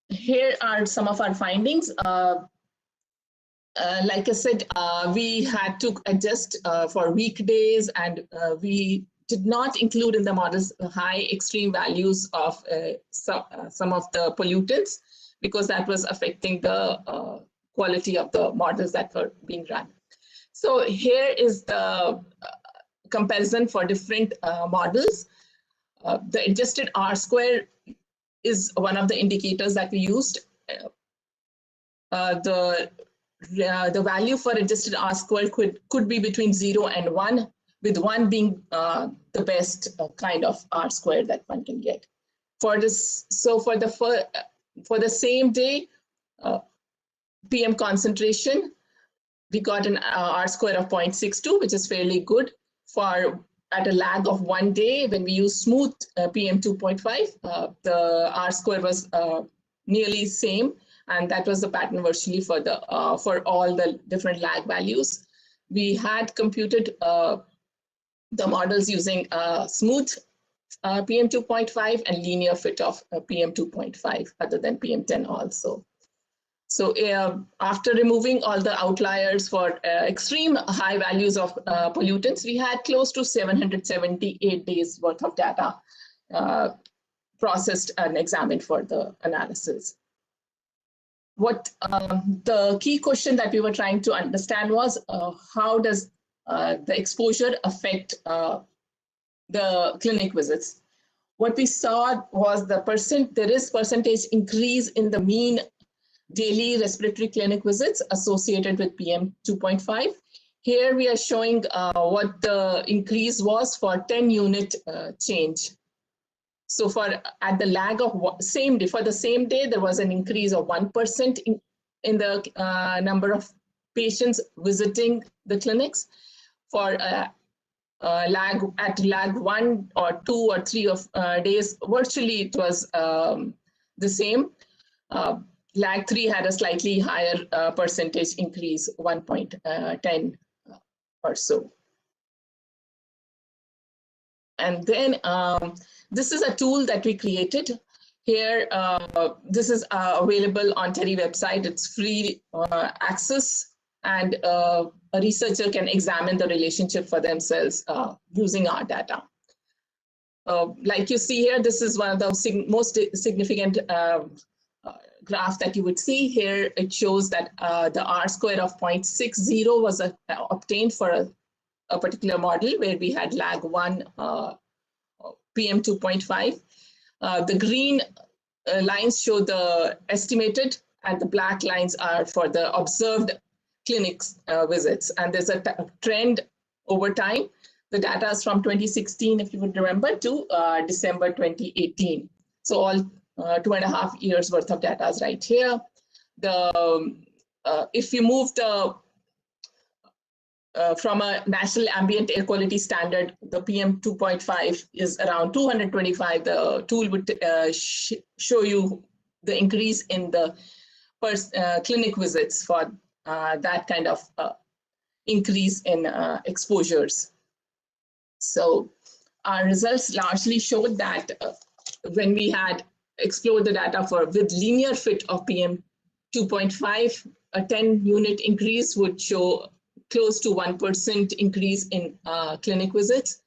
Here are some of our findings. Like I said, we had to adjust for weekdays, and we did not include in the models high extreme values of some of the pollutants, because that was affecting the quality of the models that were being run. So here is the comparison for different models. The adjusted R-square is one of the indicators that we used. The value for adjusted R-square could be between 0 and 1, with 1 being the best kind of R-square that one can get. For this, so for the same day PM concentration, we got an R-square of 0.62, which is fairly good. For at a lag of 1 day, when we use smooth PM 2.5, the R-square was nearly same, and that was the pattern virtually for the for all the different lag values. We had computed the models using smooth PM 2.5 and linear fit of PM 2.5, other than PM 10 also. So after removing all the outliers for extreme high values of pollutants, we had close to 778 days worth of data processed and examined for the analysis. What the key question that we were trying to understand was how does the exposure affect the clinic visits? What we saw was there is percentage increase in the mean daily respiratory clinic visits associated with PM 2.5. Here we are showing what the increase was for 10 unit change. So for at the lag of same day, for the same day, there was an increase of 1% in the number of patients visiting the clinics. For lag 1 or 2 or 3 of days, virtually it was the same. lag 3 had a slightly higher percentage increase, 1.10 or so. And then this is a tool that we created. Here, this is available on TERI website. It's free access, and a researcher can examine the relationship for themselves using our data. Like you see here, this is one of the most significant graph that you would see here. It shows that the R-square of 0.60 was obtained for a particular model where we had lag 1 PM 2.5. The green lines show the estimated, and the black lines are for the observed clinics visits. And there's a trend over time. The data is from 2016, if you would remember, to December 2018. So all 2.5 years worth of data is right here. If you move the from a national ambient air quality standard, the PM 2.5 is around 225. The tool would show you the increase in the clinic visits for that kind of increase in exposures. So our results largely showed that when we had explored the data with linear fit of PM 2.5, a 10-unit increase would show close to 1% increase in clinic visits.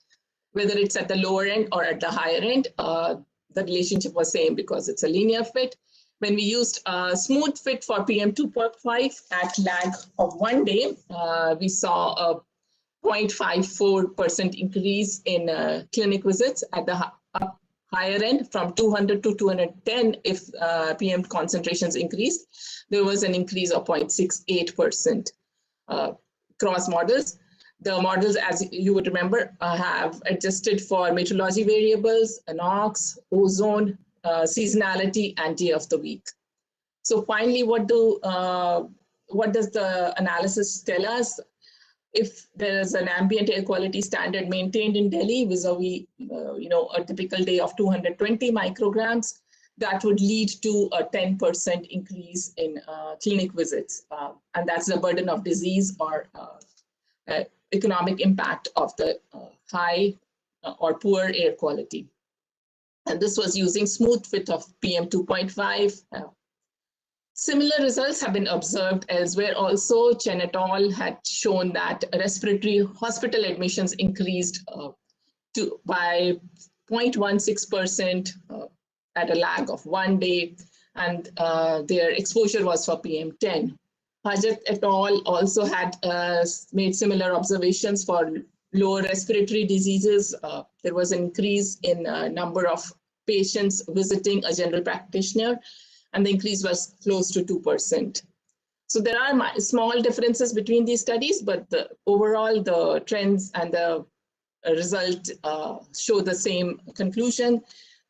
Whether it's at the lower end or at the higher end, the relationship was same because it's a linear fit. When we used smooth fit for PM 2.5 at lag of 1 day, we saw a 0.54% increase in clinic visits at the higher end, from 200 to 210. If PM concentrations increased, there was an increase of 0.68%. Cross models. The models, as you would remember, have adjusted for meteorology variables, NOx, ozone, seasonality, and day of the week. So finally, what does the analysis tell us? If there is an ambient air quality standard maintained in Delhi vis-a-vis, a typical day of 220 micrograms, that would lead to a 10% increase in clinic visits. And that's the burden of disease or economic impact of the high or poor air quality. And this was using smooth fit of PM 2.5. Similar results have been observed elsewhere also. Chen et al. Had shown that respiratory hospital admissions increased by 0.16% at a lag of 1 day, and their exposure was for PM10. Hajat et al. Also had made similar observations for lower respiratory diseases. There was an increase in number of patients visiting a general practitioner, and the increase was close to 2%. So there are small differences between these studies, but overall the trends and the result show the same conclusion,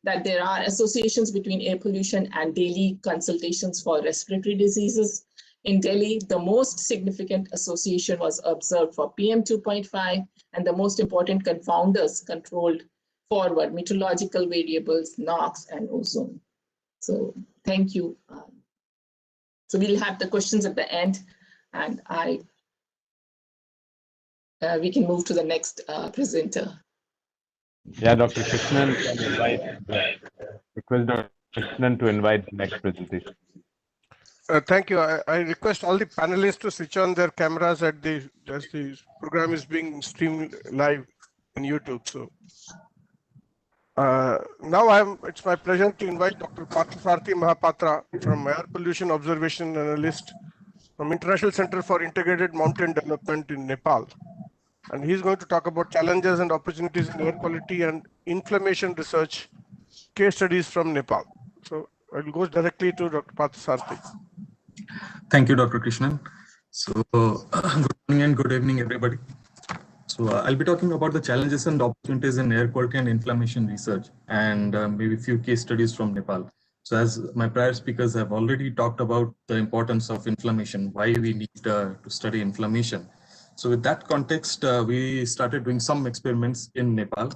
that there are associations between air pollution and daily consultations for respiratory diseases. In Delhi, the most significant association was observed for PM 2.5, and the most important confounders controlled forward meteorological variables, NOx, and ozone. So thank you. So we'll have the questions at the end, and we can move to the next presenter. Yeah, Dr. Krishnan, request Dr. Krishnan to invite the next presentation. Thank you. I request all the panelists to switch on their cameras as the program is being streamed live on YouTube. So now it's my pleasure to invite Dr. Parthasarathy Mahapatra from Air Pollution Observation Analyst from International Center for Integrated Mountain Development in Nepal. And he's going to talk about challenges and opportunities in air quality and inflammation research, case studies from Nepal. So I'll go directly to Dr. Parthasarathy. Thank you, Dr. Krishnan. So good morning and good evening, everybody. So I'll be talking about the challenges and opportunities in air quality and inflammation research, and maybe a few case studies from Nepal. So as my prior speakers have already talked about the importance of inflammation, why we need to study inflammation. So with that context, we started doing some experiments in Nepal.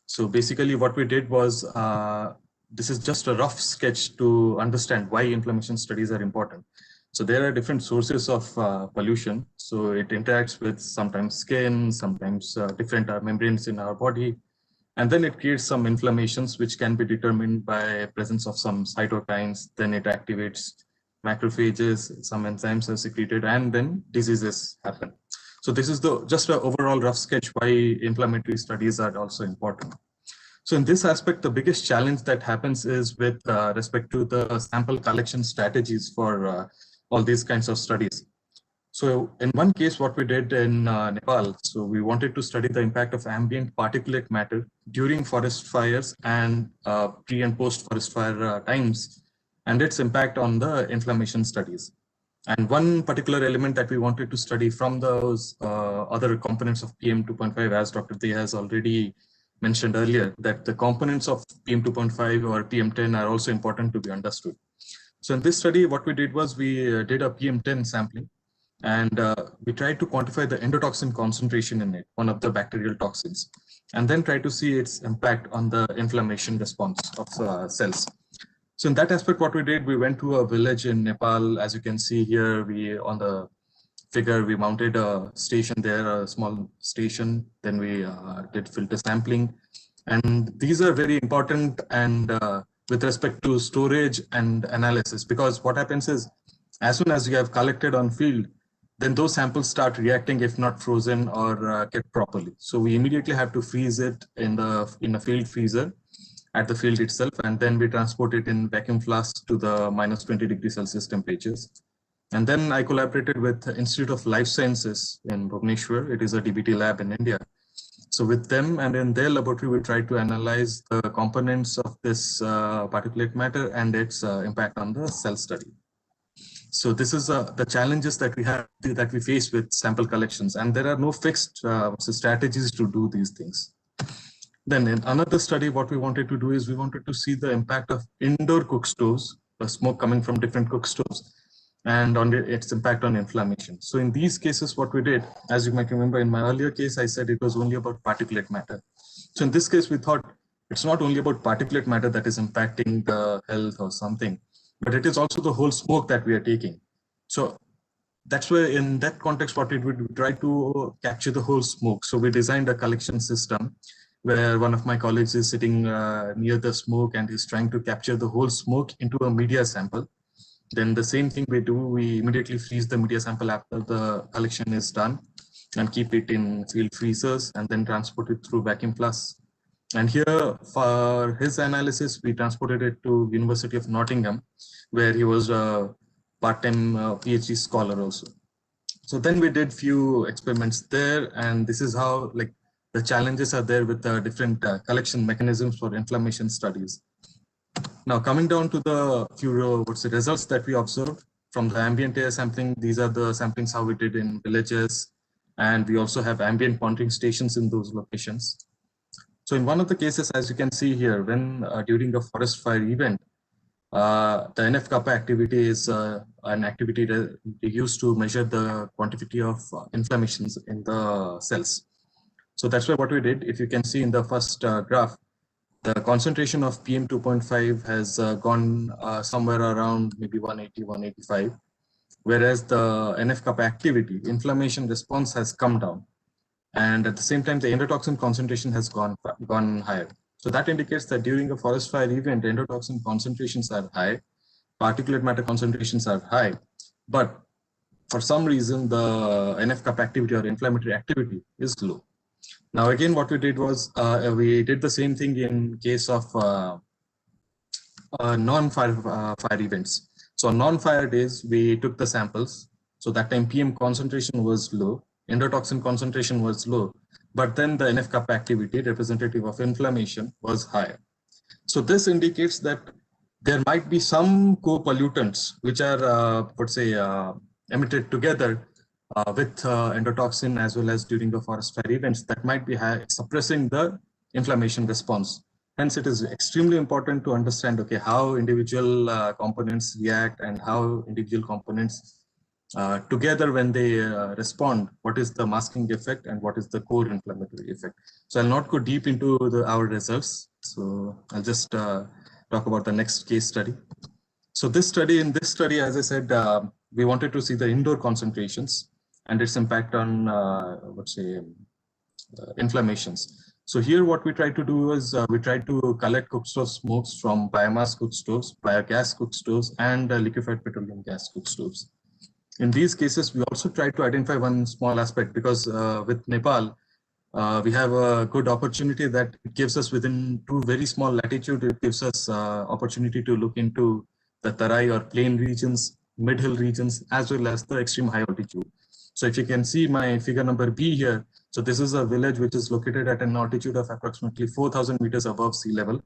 So basically what we did was this is just a rough sketch to understand why inflammation studies are important. So there are different sources of pollution. So it interacts with sometimes skin, sometimes different membranes in our body. And then it creates some inflammations, which can be determined by presence of some cytokines. Then it activates macrophages, some enzymes are secreted, and then diseases happen. So this is just an overall rough sketch why inflammatory studies are also important. So in this aspect, the biggest challenge that happens is with respect to the sample collection strategies for all these kinds of studies. So in one case, what we did in Nepal, so we wanted to study the impact of ambient particulate matter during forest fires and pre and post forest fire times, and its impact on the inflammation studies. And one particular element that we wanted to study from those other components of PM 2.5, as Dr. Dey has already mentioned earlier, that the components of PM 2.5 or PM 10 are also important to be understood. So in this study, what we did was we did a PM 10 sampling, and we tried to quantify the endotoxin concentration in it, one of the bacterial toxins, and then try to see its impact on the inflammation response of cells. So in that aspect, what we did, we went to a village in Nepal. As you can see here, on the figure, we mounted a station there, a small station. Then we did filter sampling. And these are very important and with respect to storage and analysis, because what happens is, as soon as you have collected on field, then those samples start reacting if not frozen or kept properly. So we immediately have to freeze it in a field freezer at the field itself, and then we transport it in vacuum flasks to the -20°C temperatures. And then I collaborated with the Institute of Life Sciences in Bhubaneswar. It is a DBT lab in India. So with them and in their laboratory, we tried to analyze the components of this particulate matter and its impact on the cell study. So this is the challenges that we face with sample collections, and there are no fixed strategies to do these things. Then in another study, what we wanted to do is we wanted to see the impact of indoor cook stoves, the smoke coming from different cook stoves, and on its impact on inflammation. So in these cases, what we did, as you might remember in my earlier case, I said it was only about particulate matter. So in this case, we thought it's not only about particulate matter that is impacting the health or something, but it is also the whole smoke that we are taking. So that's why in that context, what we would try to capture the whole smoke. So we designed a collection system where one of my colleagues is sitting near the smoke and is trying to capture the whole smoke into a media sample. Then the same thing we do, we immediately freeze the media sample after the collection is done and keep it in field freezers and then transport it through vacuum flasks. And here for his analysis, we transported it to University of Nottingham, where he was a part-time PhD scholar also. So then we did few experiments there, and this is how the challenges are there with the different collection mechanisms for inflammation studies. Now coming down to the few results that we observed from the ambient air sampling. These are the samplings how we did in villages, and we also have ambient monitoring stations in those locations. So in one of the cases, as you can see here, when during a forest fire event, the NF-kappa activity is an activity that we use to measure the quantity of inflammations in the cells. So that's why what we did, if you can see in the first graph, the concentration of PM 2.5 has gone somewhere around maybe 180, 185, whereas the NF-kappa activity, inflammation response has come down. And at the same time, the endotoxin concentration has gone higher. So that indicates that during a forest fire event, endotoxin concentrations are high, particulate matter concentrations are high, but for some reason, the NF-kappa activity or inflammatory activity is low. Now, again, what we did was we did the same thing in case of non-fire fire events. So on non-fire days, we took the samples. So that time PM concentration was low, endotoxin concentration was low, but then the NF-kappa activity representative of inflammation was higher. So this indicates that there might be some co-pollutants which are, let's say, emitted together with endotoxin as well as during the forest fire events that might be suppressing the inflammation response. Hence, it is extremely important to understand, okay, how individual components react and how individual components together when they respond, what is the masking effect and what is the core inflammatory effect. So I'll not go deep into our results. So I'll just talk about the next case study. So in this study, as I said, we wanted to see the indoor concentrations and its impact on, inflammations. So here what we try to do is we try to collect cook stove smokes from biomass cook stoves, biogas cook stoves, and liquefied petroleum gas cook stoves. In these cases, we also try to identify one small aspect because with Nepal, we have a good opportunity that it gives us within two very small latitude. It gives us opportunity to look into the TERI or plain regions, mid-hill regions, as well as the extreme high altitude. So if you can see my figure number B here, so this is a village which is located at an altitude of approximately 4,000 meters above sea level.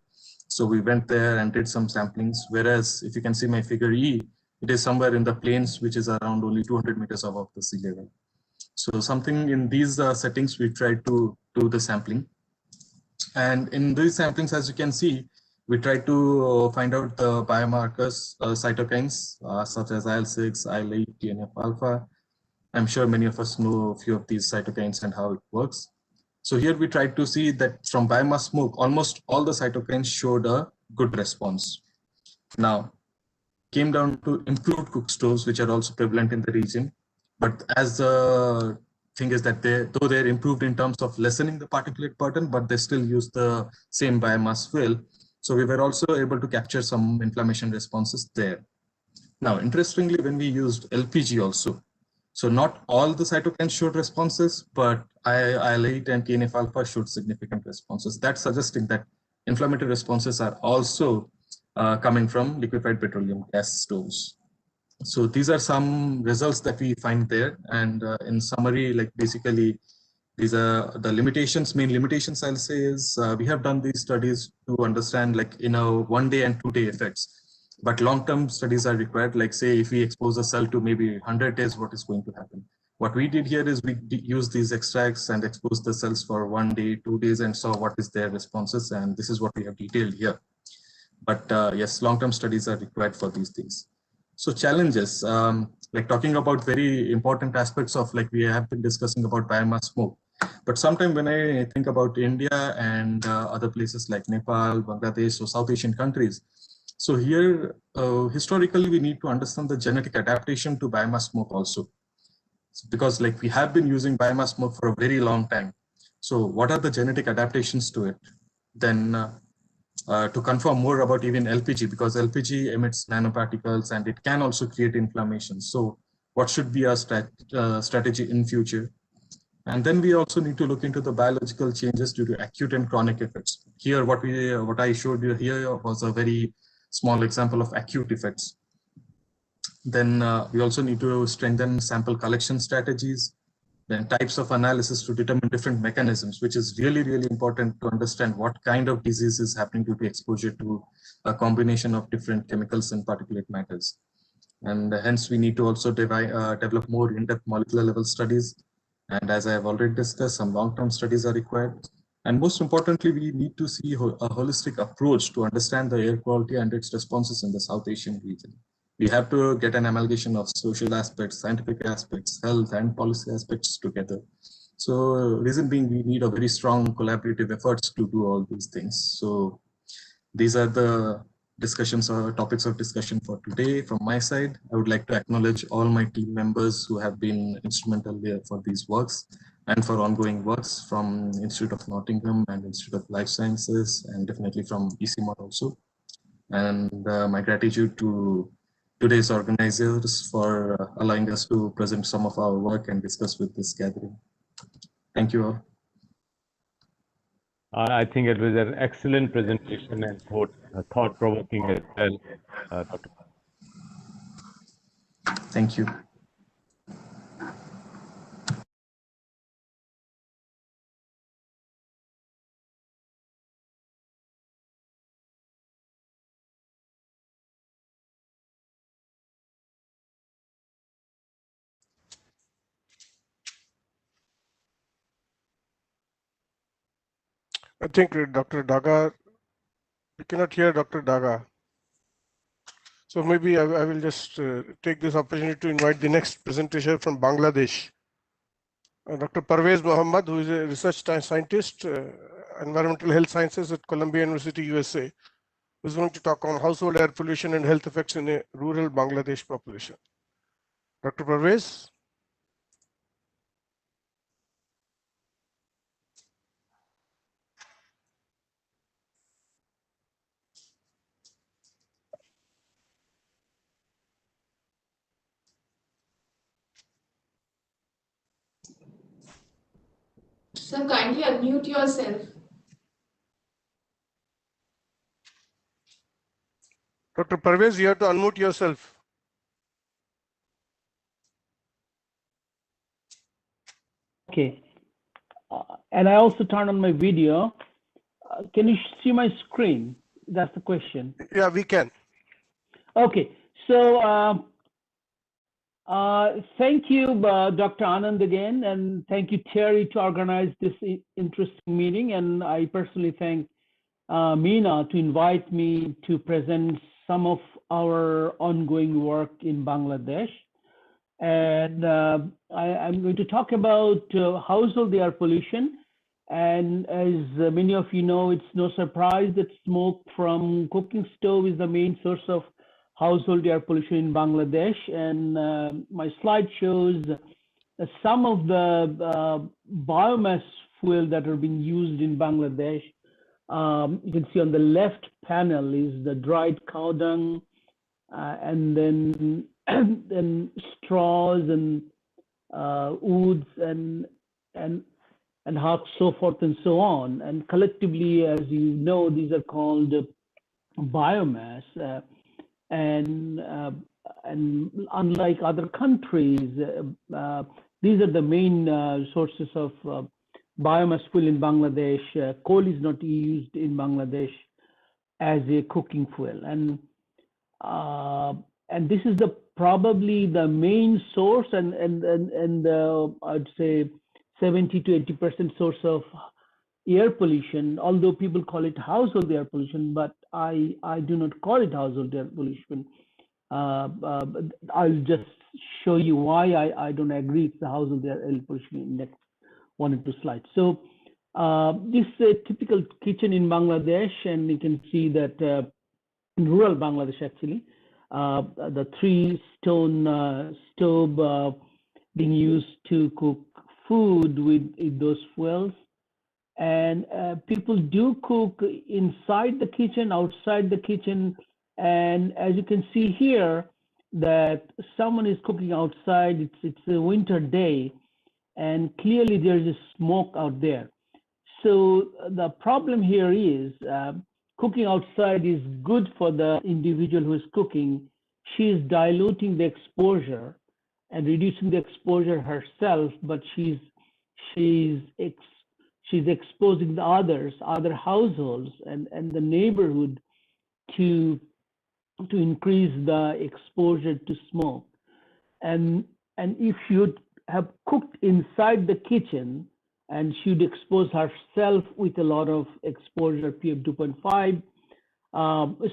So we went there and did some samplings. Whereas if you can see my figure E, it is somewhere in the plains, which is around only 200 meters above the sea level. So something in these settings, we tried to do the sampling. And in these samplings, as you can see, we tried to find out the biomarkers, cytokines, such as IL-6, IL-8, TNF-alpha. I'm sure many of us know a few of these cytokines and how it works. So here we tried to see that from biomass smoke, almost all the cytokines showed a good response. Now, came down to improved cook stoves, which are also prevalent in the region. But as the thing is that though they're improved in terms of lessening the particulate burden, but they still use the same biomass fuel. So we were also able to capture some inflammation responses there. Now, interestingly, when we used LPG also, so not all the cytokines showed responses, but IL-8 and TNF-alpha showed significant responses. That's suggesting that inflammatory responses are also coming from liquefied petroleum gas stoves. So these are some results that we find there. And in summary, like basically, these are the limitations, main limitations I'll say is we have done these studies to understand like, 1 day and 2 day effects. But long-term studies are required, like say, if we expose a cell to maybe 100 days, what is going to happen? What we did here is we use these extracts and expose the cells for 1 day, 2 days, and saw what is their responses. And this is what we have detailed here. But yes, long-term studies are required for these things. So challenges, like talking about very important aspects of like we have been discussing about biomass smoke. But sometimes when I think about India and other places like Nepal, Bangladesh, or South Asian countries, so here, historically, we need to understand the genetic adaptation to biomass smoke also. Because like we have been using biomass smoke for a very long time. So what are the genetic adaptations to it? Then to confirm more about even LPG, because LPG emits nanoparticles and it can also create inflammation. So what should be our strategy in future? And then we also need to look into the biological changes due to acute and chronic effects. Here, what I showed you here was a very small example of acute effects. Then we also need to strengthen sample collection strategies, then types of analysis to determine different mechanisms, which is really, really important to understand what kind of disease is happening due to exposure to a combination of different chemicals and particulate matters. And hence we need to also develop more in-depth molecular level studies. And as I have already discussed, some long-term studies are required. And most importantly, we need to see a holistic approach to understand the air quality and its responses in the South Asian region. We have to get an amalgamation of social aspects, scientific aspects, health and policy aspects together. So reason being, we need a very strong collaborative efforts to do all these things. So these are the discussions or topics of discussion for today. From my side, I would like to acknowledge all my team members who have been instrumental here for these works and for ongoing works from Institute of Nottingham and Institute of Life Sciences, and definitely from ECMOD also. And my gratitude to today's organizers for allowing us to present some of our work and discuss with this gathering. Thank you all. I think it was an excellent presentation and thought-provoking as well, Dr. Thank you. I think Dr. Daga, we cannot hear Dr. Daga. So maybe I will just take this opportunity to invite the next presentation from Bangladesh. Dr. Parvez Mohammed, who is a research scientist, environmental health sciences at Columbia University, USA. who's going to talk on household air pollution and health effects in a rural Bangladesh population. Dr. Parvez? So kindly unmute yourself. Dr. Parvez, you have to unmute yourself. Okay. And I also turn on my video. Can you see my screen? That's the question. Yeah, we can. Okay. So thank you, Dr. Anand again, and thank you, TERI, to organize this interesting meeting. And I personally thank Meena to invite me to present some of our ongoing work in Bangladesh. And I'm going to talk about household air pollution. And as many of you know, it's no surprise that smoke from cooking stove is the main source of household air pollution in Bangladesh. And my slide shows some of the biomass fuel that are being used in Bangladesh. You can see on the left panel is the dried cow dung, and then straws and woods and huts, so forth and so on. And collectively, as you know, these are called biomass. And unlike other countries, these are the main sources of biomass fuel in Bangladesh. Coal is not used in Bangladesh as a cooking fuel, and this is probably the main source, and I'd say 70 to 80% source of air pollution. Although people call it household air pollution, but I do not call it household air pollution. I'll just show you why I don't agree it's the household air pollution in next 1 or 2 slides. So this is a typical kitchen in Bangladesh, and you can see that in rural Bangladesh, actually, the 3-stone stove being used to cook food with those fuels. And people do cook inside the kitchen, outside the kitchen. And as you can see here, that someone is cooking outside. It's a winter day, and clearly there's a smoke out there. So the problem here is cooking outside is good for the individual who is cooking. She is diluting the exposure and reducing the exposure herself, but she's exposing the other households and the neighborhood to increase the exposure to smoke. And if you have cooked inside the kitchen, and she'd expose herself with a lot of exposure, PM 2.5.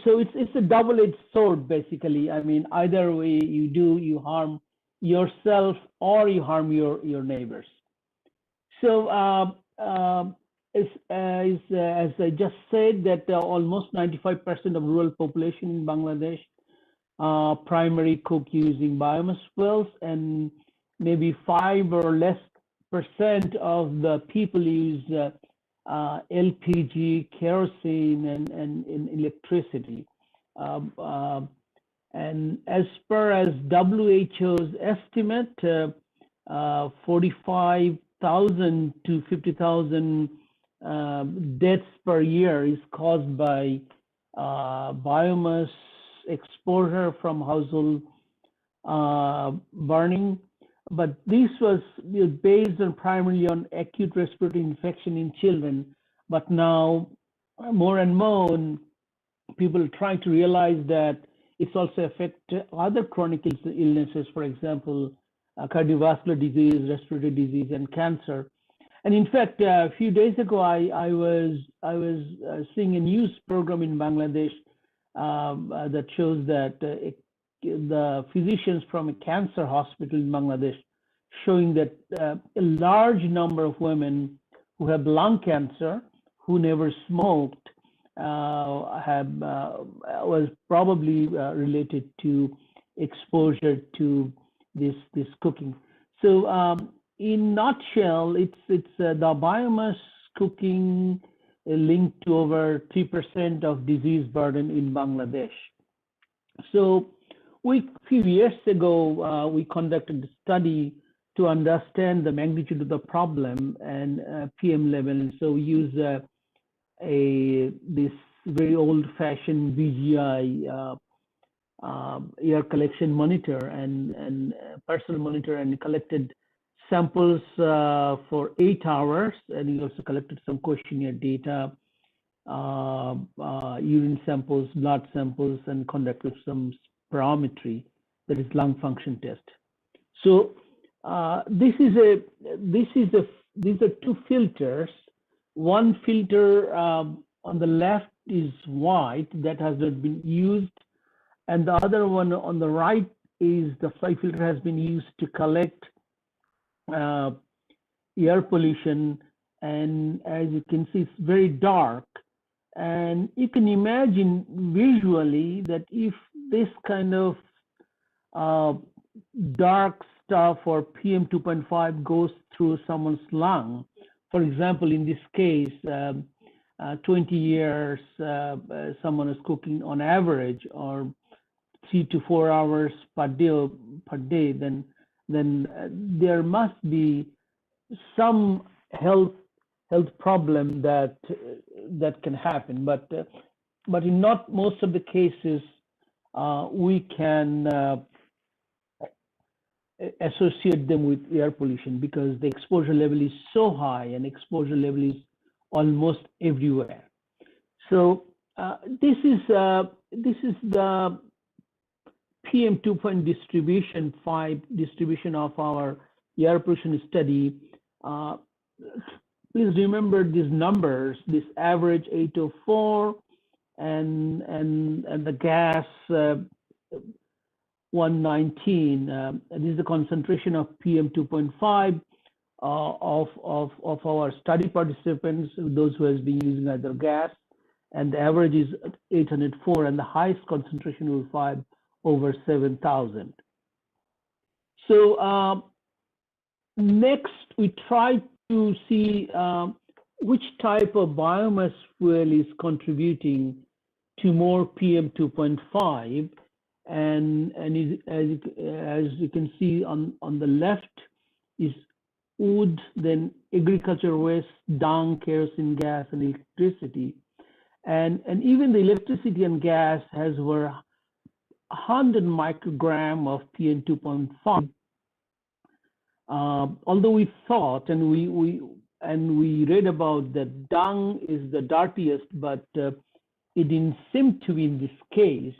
So it's a double-edged sword, basically. I mean, either way you harm yourself or you harm your neighbors. So as I just said, that almost 95% of rural population in Bangladesh primary cook using biomass fuels, and maybe 5 or less % of the people use LPG, kerosene, and electricity. And as per as WHO's estimate, 45,000 to 50,000 deaths per year is caused by biomass exposure from household burning. But this was based on primarily on acute respiratory infection in children. But now more and more people are trying to realize that it's also affect other chronic illnesses, for example, cardiovascular disease, respiratory disease, and cancer. And in fact, a few days ago, I was seeing a news program in Bangladesh that shows that the physicians from a cancer hospital in Bangladesh showing that a large number of women who have lung cancer, who never smoked, was probably related to exposure to this cooking. So in nutshell, it's the biomass cooking linked to over 3% of disease burden in Bangladesh. So a few years ago, we conducted a study to understand the magnitude of the problem and PM level. So we use this very old-fashioned BGI air collection monitor and personal monitor, and collected samples for 8 hours, and we also collected some questionnaire data, urine samples, blood samples, and conducted some spirometry, that is lung function test. So these are 2 filters. One filter on the left is white, that has not been used, and the other one on the right is the filter has been used to collect air pollution, and as you can see, it's very dark. And you can imagine visually that if this kind of dark stuff or PM 2.5 goes through someone's lung, for example, in this case, 20 years, someone is cooking on average, or 3 to 4 hours per day, then there must be some health problem that can happen. But in not most of the cases, we can associate them with air pollution, because the exposure level is so high and exposure level is almost everywhere. So this is the PM 2.5 distribution of our air pollution study. Please remember these numbers: this average 804, and the gas 119. This is the concentration of PM 2.5 of our study participants, those who has been using either gas, and the average is 804, and the highest concentration will find over 7,000. So next, we try to see which type of biomass fuel is contributing to more PM 2.5, and as you can see on the left is wood, then agriculture waste, dung, kerosene gas, and electricity, and even the electricity and gas has over 100 microgram of PM 2.5. Although we thought and we read about that dung is the dirtiest, but it didn't seem to be in this case.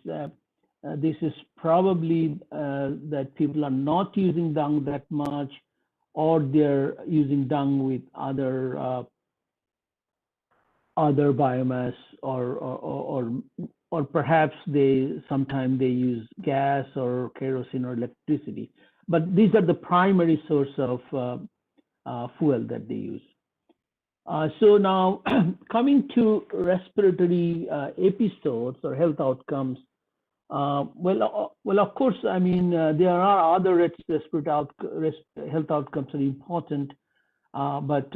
This is probably that people are not using dung that much, or they're using dung with other biomass, or perhaps sometimes they use gas or kerosene or electricity. But these are the primary source of fuel that they use. So now coming to respiratory episodes or health outcomes. Well, of course, I mean, there are other respiratory health outcomes are important, but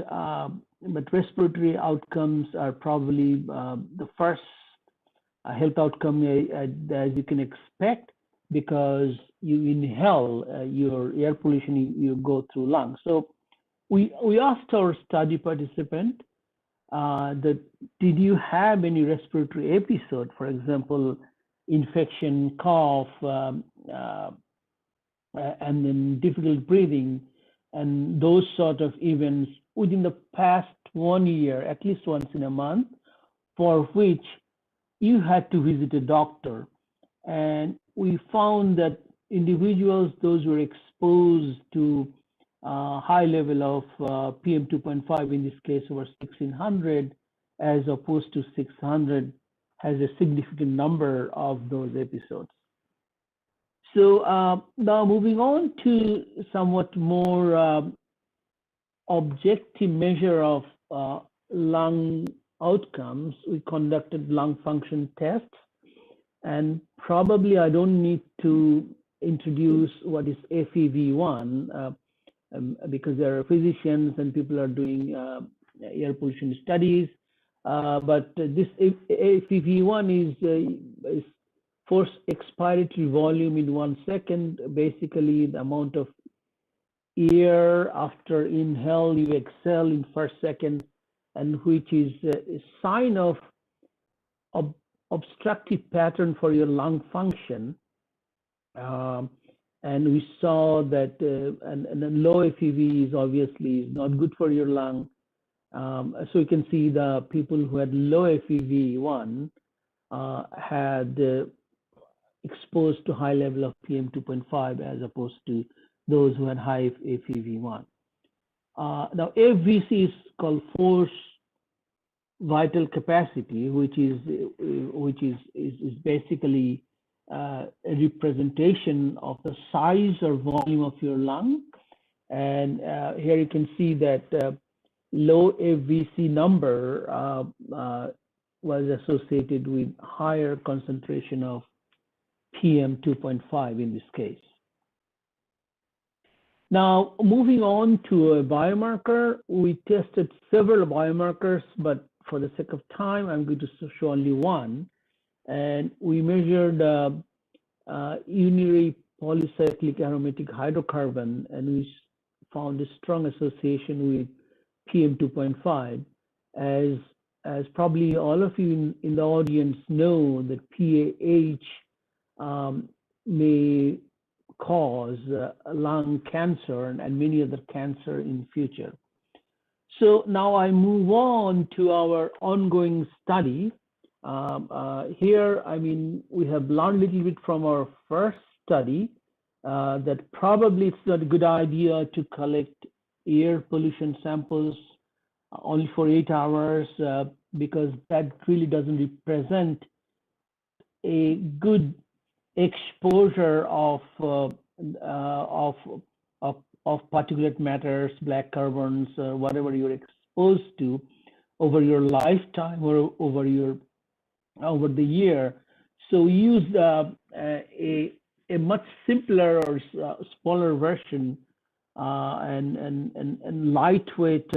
respiratory outcomes are probably the first health outcome as you can expect, because you inhale your air pollution, you go through lungs. So we asked our study participant that did you have any respiratory episode, for example, infection, cough, and then difficult breathing, and those sort of events within the past 1 year, at least once in a month, for which you had to visit a doctor. And we found that individuals, those who were exposed to high level of PM 2.5, in this case over 1600, as opposed to 600, has a significant number of those episodes. So now moving on to somewhat more objective measure of lung outcomes, we conducted lung function tests. And probably I don't need to introduce what is FEV1 because there are physicians and people are doing air pollution studies. But this FEV1 is forced expiratory volume in 1 second, basically the amount of air after inhale you exhale in first second, and which is a sign of obstructive pattern for your lung function. And we saw that and a low FEV is obviously not good for your lung. So you can see the people who had low FEV1 had exposed to high level of PM 2.5 as opposed to those who had high FEV1. Now FVC is called force vital capacity, which is basically a representation of the size or volume of your lung. And here you can see that low FVC number was associated with higher concentration of PM 2.5 in this case. Now, moving on to a biomarker, we tested several biomarkers, but for the sake of time, I'm going to show only one. And we measured urinary polycyclic aromatic hydrocarbon, and we found a strong association with PM 2.5. As probably all of you in the audience know, that PAH may cause lung cancer and many other cancer in future. So now I move on to our ongoing study. Here, I mean, we have learned a little bit from our first study that probably it's not a good idea to collect air pollution samples only for 8 hours because that really doesn't represent a good exposure of particulate matters, black carbons, whatever you're exposed to over your lifetime or over the year. So we used a much simpler or smaller version and lightweight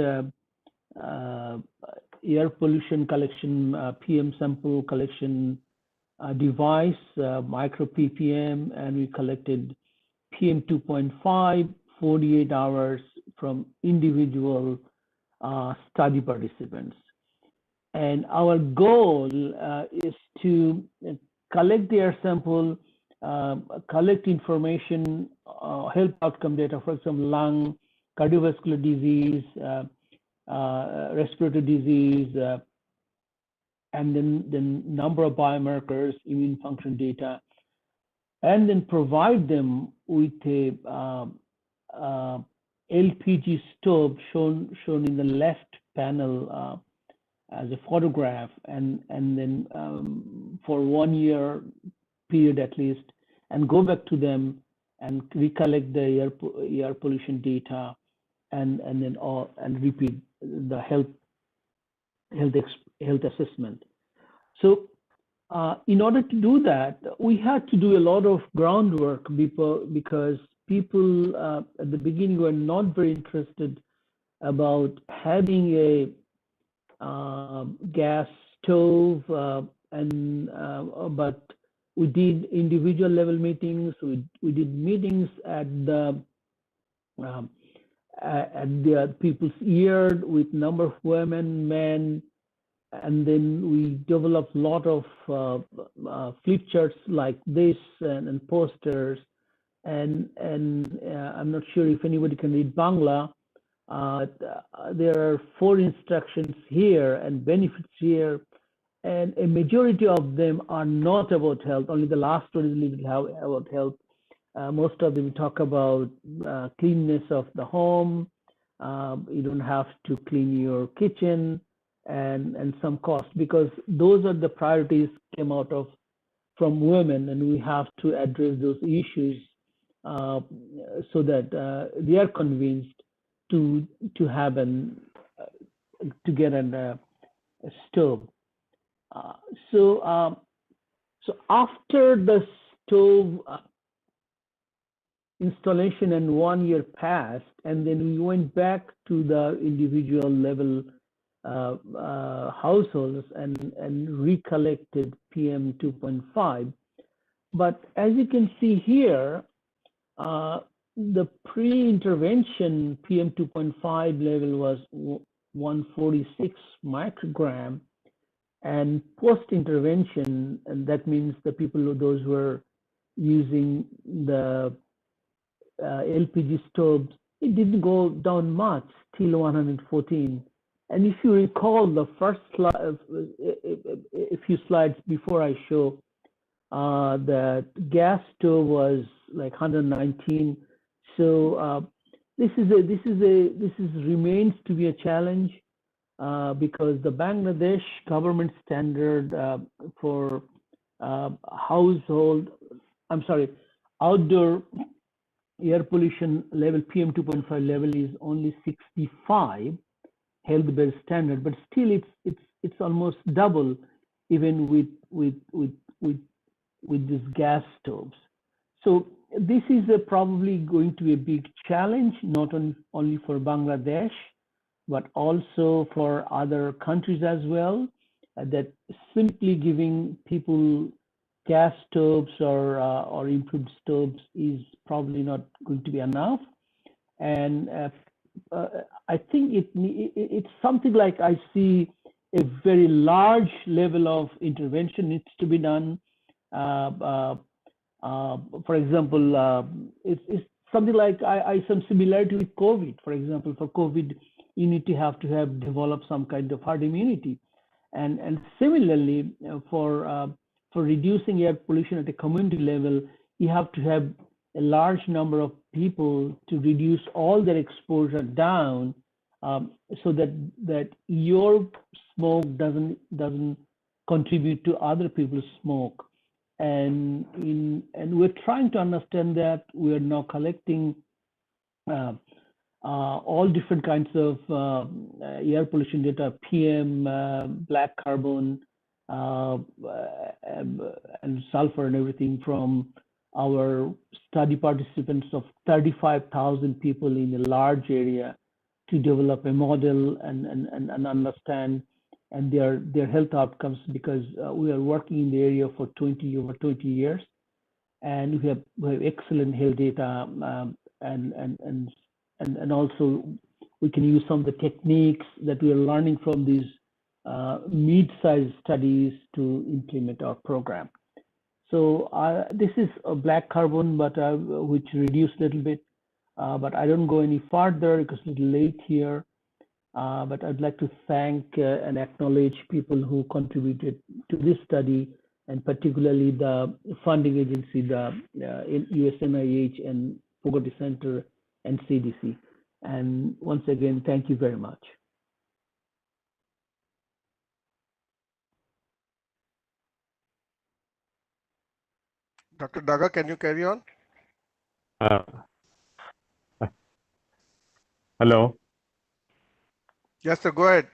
air pollution collection, PM sample collection device, micro ppm, and we collected PM 2.5 48 hours from individual study participants. And our goal is to collect the air sample, collect information, health outcome data, for example, lung, cardiovascular disease, respiratory disease, and then number of biomarkers, immune function data, and then provide them with a LPG stove shown in the left panel as a photograph, and then for 1 year period at least, and go back to them and recollect the air pollution data, and repeat the health assessment. So in order to do that, we had to do a lot of groundwork because people at the beginning were not very interested about having a gas stove, but we did individual level meetings. We did meetings at the people's ear with number of women, men, and then we developed a lot of flip charts like this and posters. And I'm not sure if anybody can read Bangla. There are 4 instructions here and benefits here, and a majority of them are not about health. Only the last one is a little about health. Most of them talk about cleanness of the home. You don't have to clean your kitchen, and some cost, because those are the priorities came out of from women, and we have to address those issues so that they are convinced to get an stove. So after the stove installation and 1 year passed, and then we went back to the individual level households and recollected PM 2.5. But as you can see here, the pre-intervention PM 2.5 level was 146 microgram, and post-intervention, and that means the people, those who were using the LPG stoves, it didn't go down much till 114. And if you recall the first slide, a few slides before I show, the gas stove was like 119. So this remains to be a challenge because the Bangladesh government standard for outdoor air pollution level, PM 2.5 level, is only 65 health-based standard, but still it's almost double even with these gas stoves. So this is probably going to be a big challenge, not only for Bangladesh, but also for other countries as well, that simply giving people gas stoves or improved stoves is probably not going to be enough. And I think it's something like, I see a very large level of intervention needs to be done. For example, it's something like some similarity with COVID. For example, for COVID, you need to have develop some kind of herd immunity, and similarly for reducing air pollution at a community level, you have to have a large number of people to reduce all their exposure down, so that your smoke doesn't contribute to other people's smoke. And we're trying to understand that. We are now collecting all different kinds of air pollution data, PM, black carbon, and sulfur and everything from our study participants of 35,000 people in a large area to develop a model and understand and their health outcomes, because we are working in the area for over 20 years, and we have excellent health data, and also we can use some of the techniques that we are learning from these mid-sized studies to implement our program. So this is a black carbon, but which reduced a little bit, but I don't go any farther because it's a little late here. But I'd like to thank and acknowledge people who contributed to this study, and particularly the funding agency, the USNIH and Fogarty Center and CDC. And once again, thank you very much. Dr. Daga, can you carry on? Hello. Yes, sir, go ahead.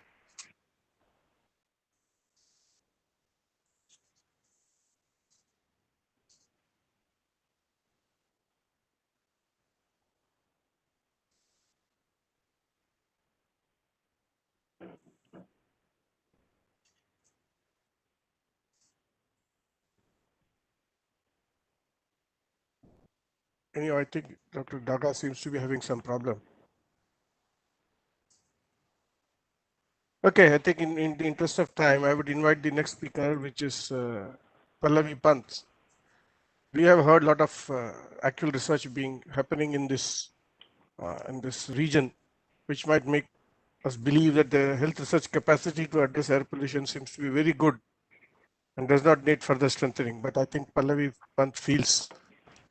Anyway, I think Dr. Daga seems to be having some problem. Okay, I think in the interest of time, I would invite the next speaker, which is Pallavi Pant. We have heard a lot of actual research happening in this region, which might make us believe that the health research capacity to address air pollution seems to be very good and does not need further strengthening. But I think Pallavi Pant feels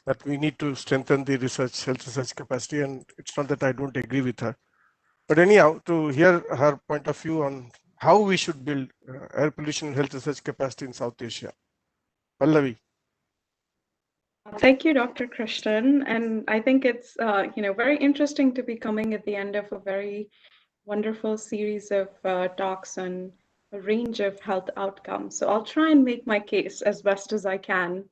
that we need to strengthen the health research capacity, and it's not that I don't agree with her. But anyhow, to hear her point of view on how we should build air pollution and health research capacity in South Asia. Pallavi. Thank you, Dr. Krishnan. And I think it's very interesting to be coming at the end of a very wonderful series of talks on a range of health outcomes. So I'll try and make my case as best as I can.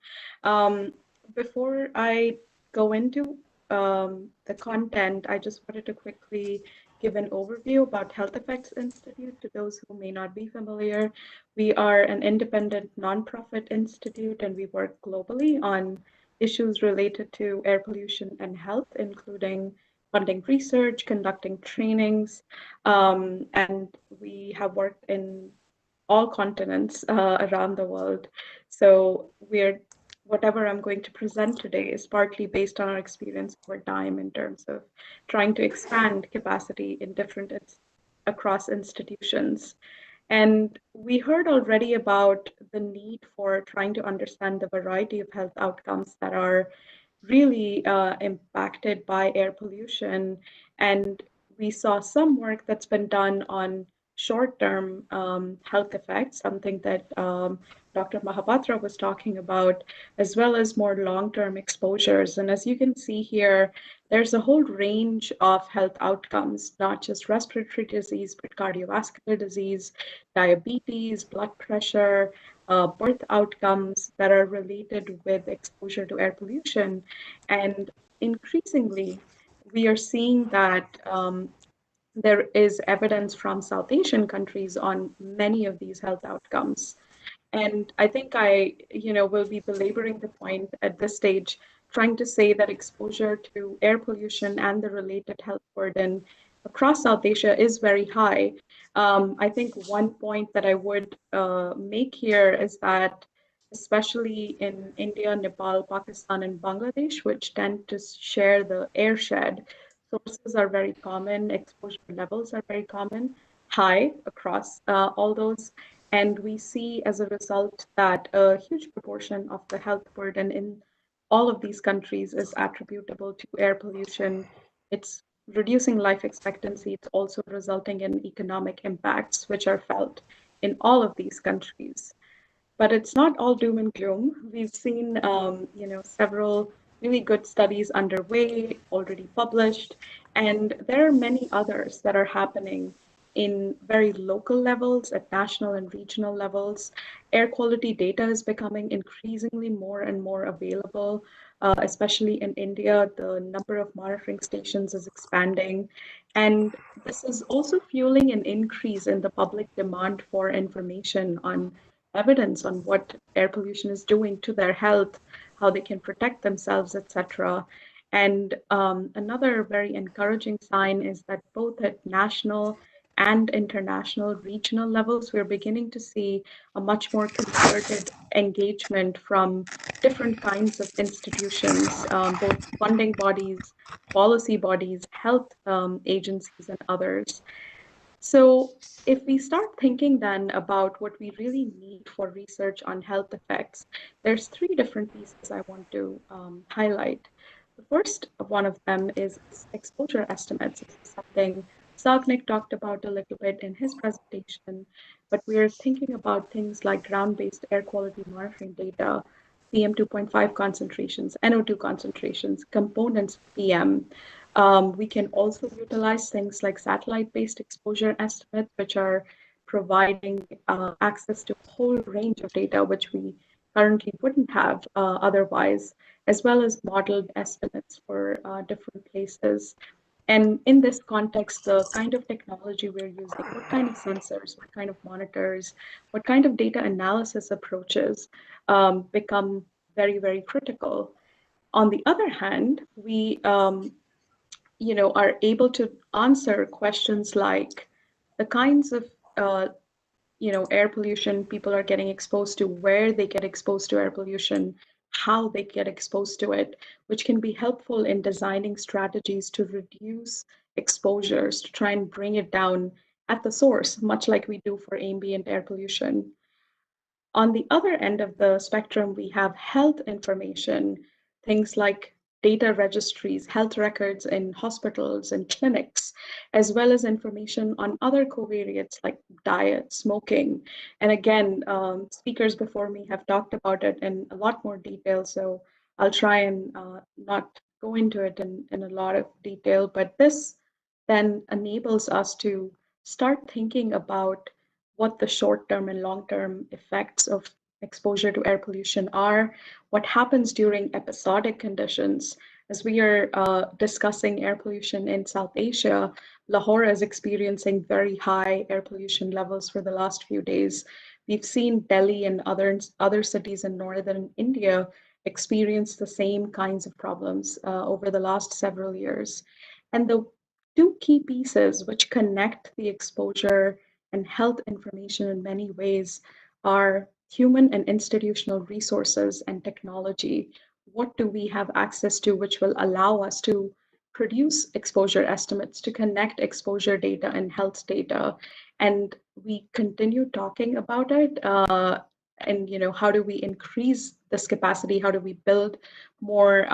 Before I go into the content, I just wanted to quickly give an overview about Health Effects Institute to those who may not be familiar. We are an independent nonprofit institute, and we work globally on issues related to air pollution and health, including funding research, conducting trainings, and we have worked in all continents around the world. So whatever I'm going to present today is partly based on our experience over time in terms of trying to expand capacity in across institutions. And we heard already about the need for trying to understand the variety of health outcomes that are really impacted by air pollution. And we saw some work that's been done on short-term health effects, something that Dr. Mahapatra was talking about, as well as more long-term exposures. And as you can see here, there's a whole range of health outcomes, not just respiratory disease, but cardiovascular disease, diabetes, blood pressure, birth outcomes that are related with exposure to air pollution. And increasingly, we are seeing that there is evidence from South Asian countries on many of these health outcomes. And I think I, will be belaboring the point at this stage, trying to say that exposure to air pollution and the related health burden across South Asia is very high. I think one point that I would make here is that, especially in India, Nepal, Pakistan, and Bangladesh, which tend to share the airshed, sources are very common, exposure levels are very common, high across all those. And we see as a result that a huge proportion of the health burden in all of these countries is attributable to air pollution. It's reducing life expectancy. It's also resulting in economic impacts, which are felt in all of these countries. But it's not all doom and gloom. We've seen, several really good studies underway, already published, and there are many others that are happening in very local levels, at national and regional levels. Air quality data is becoming increasingly more and more available, especially in India. The number of monitoring stations is expanding. And this is also fueling an increase in the public demand for information on evidence on what air pollution is doing to their health, how they can protect themselves, etc. And another very encouraging sign is that both at national and international regional levels, we're beginning to see a much more concerted engagement from different kinds of institutions, both funding bodies, policy bodies, health agencies, and others. So if we start thinking then about what we really need for research on health effects, there's three different pieces I want to highlight. The first one of them is exposure estimates. This is something Sagnik talked about a little bit in his presentation, but we're thinking about things like ground-based air quality monitoring data, PM2.5 concentrations, NO2 concentrations, components of PM. We can also utilize things like satellite-based exposure estimates, which are providing access to a whole range of data, which we currently wouldn't have otherwise, as well as modeled estimates for different places. And in this context, the kind of technology we're using, what kind of sensors, what kind of monitors, what kind of data analysis approaches become very, very critical. On the other hand, we are able to answer questions like the kinds of air pollution people are getting exposed to, where they get exposed to air pollution, how they get exposed to it, which can be helpful in designing strategies to reduce exposures, to try and bring it down at the source, much like we do for ambient air pollution. On the other end of the spectrum, we have health information, things like data registries, health records in hospitals and clinics, as well as information on other covariates like diet, smoking. And again, speakers before me have talked about it in a lot more detail, so I'll try and not go into it in a lot of detail, but this then enables us to start thinking about what the short-term and long-term effects of exposure to air pollution are, what happens during episodic conditions. As we are discussing air pollution in South Asia, Lahore is experiencing very high air pollution levels for the last few days. We've seen Delhi and other cities in northern India experience the same kinds of problems over the last several years. And the two key pieces which connect the exposure and health information in many ways are human and institutional resources and technology. What do we have access to which will allow us to produce exposure estimates, to connect exposure data and health data? And we continue talking about it. And how do we increase this capacity? How do we build more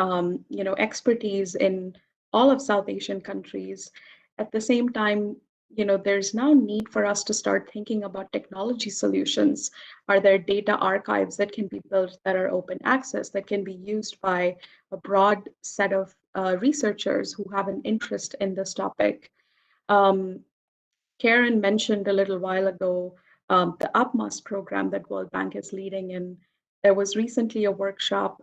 expertise in all of South Asian countries? At the same time, there's now need for us to start thinking about technology solutions. Are there data archives that can be built that are open access, that can be used by a broad set of researchers who have an interest in this topic? Karen mentioned a little while ago the UPMAS program that World Bank is leading, and there was recently a workshop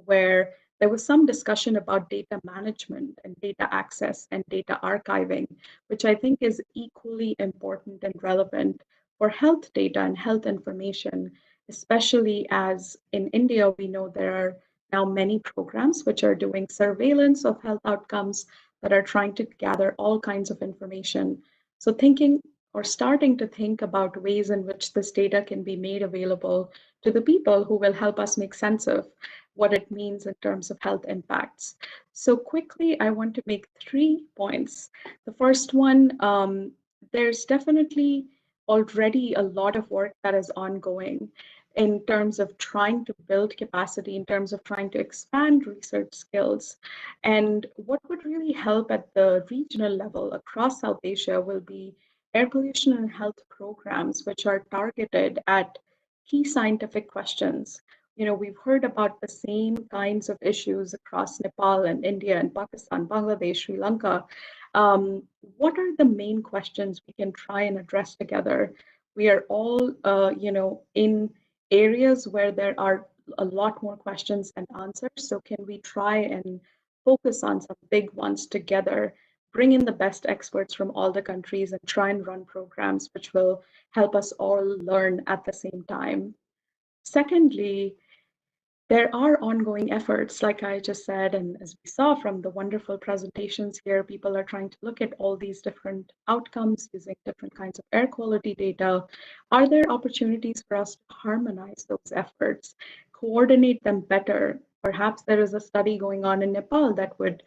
where there was some discussion about data management and data access and data archiving, which I think is equally important and relevant for health data and health information, especially as in India, we know there are now many programs which are doing surveillance of health outcomes that are trying to gather all kinds of information. So thinking or starting to think about ways in which this data can be made available to the people who will help us make sense of what it means in terms of health impacts. So quickly, I want to make 3 points. The first one, there's definitely already a lot of work that is ongoing in terms of trying to build capacity, in terms of trying to expand research skills. And what would really help at the regional level across South Asia will be air pollution and health programs, which are targeted at key scientific questions. We've heard about the same kinds of issues across Nepal and India and Pakistan, Bangladesh, Sri Lanka. What are the main questions we can try and address together? We are all, in areas where there are a lot more questions than answers. So can we try and focus on some big ones together, bring in the best experts from all the countries and try and run programs which will help us all learn at the same time? Secondly, there are ongoing efforts, like I just said, and as we saw from the wonderful presentations here, people are trying to look at all these different outcomes using different kinds of air quality data. Are there opportunities for us to harmonize those efforts, coordinate them better? Perhaps there is a study going on in Nepal that would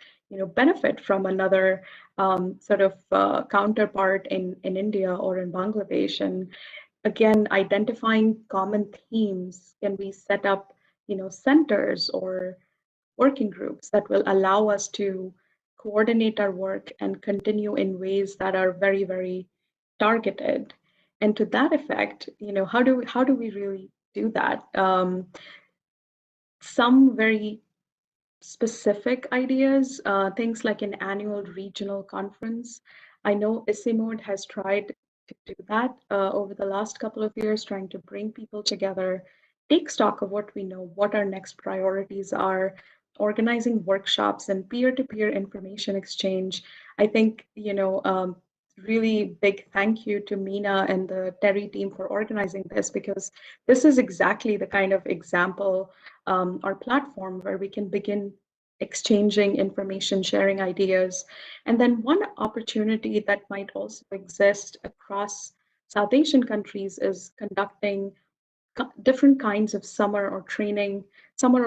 benefit from another counterpart in India or in Bangladesh. And again, identifying common themes, can we set up centers or working groups that will allow us to coordinate our work and continue in ways that are very, very targeted. And to that effect, how do we really do that? Some very specific ideas, things like an annual regional conference. I know ICIMOD has tried to do that over the last couple of years, trying to bring people together, take stock of what we know, what our next priorities are, organizing workshops and peer-to-peer information exchange. I think, really big thank you to Meena and the TERI team for organizing this, because this is exactly the kind of example or platform where we can begin exchanging information, sharing ideas. And then one opportunity that might also exist across South Asian countries is conducting different kinds of summer or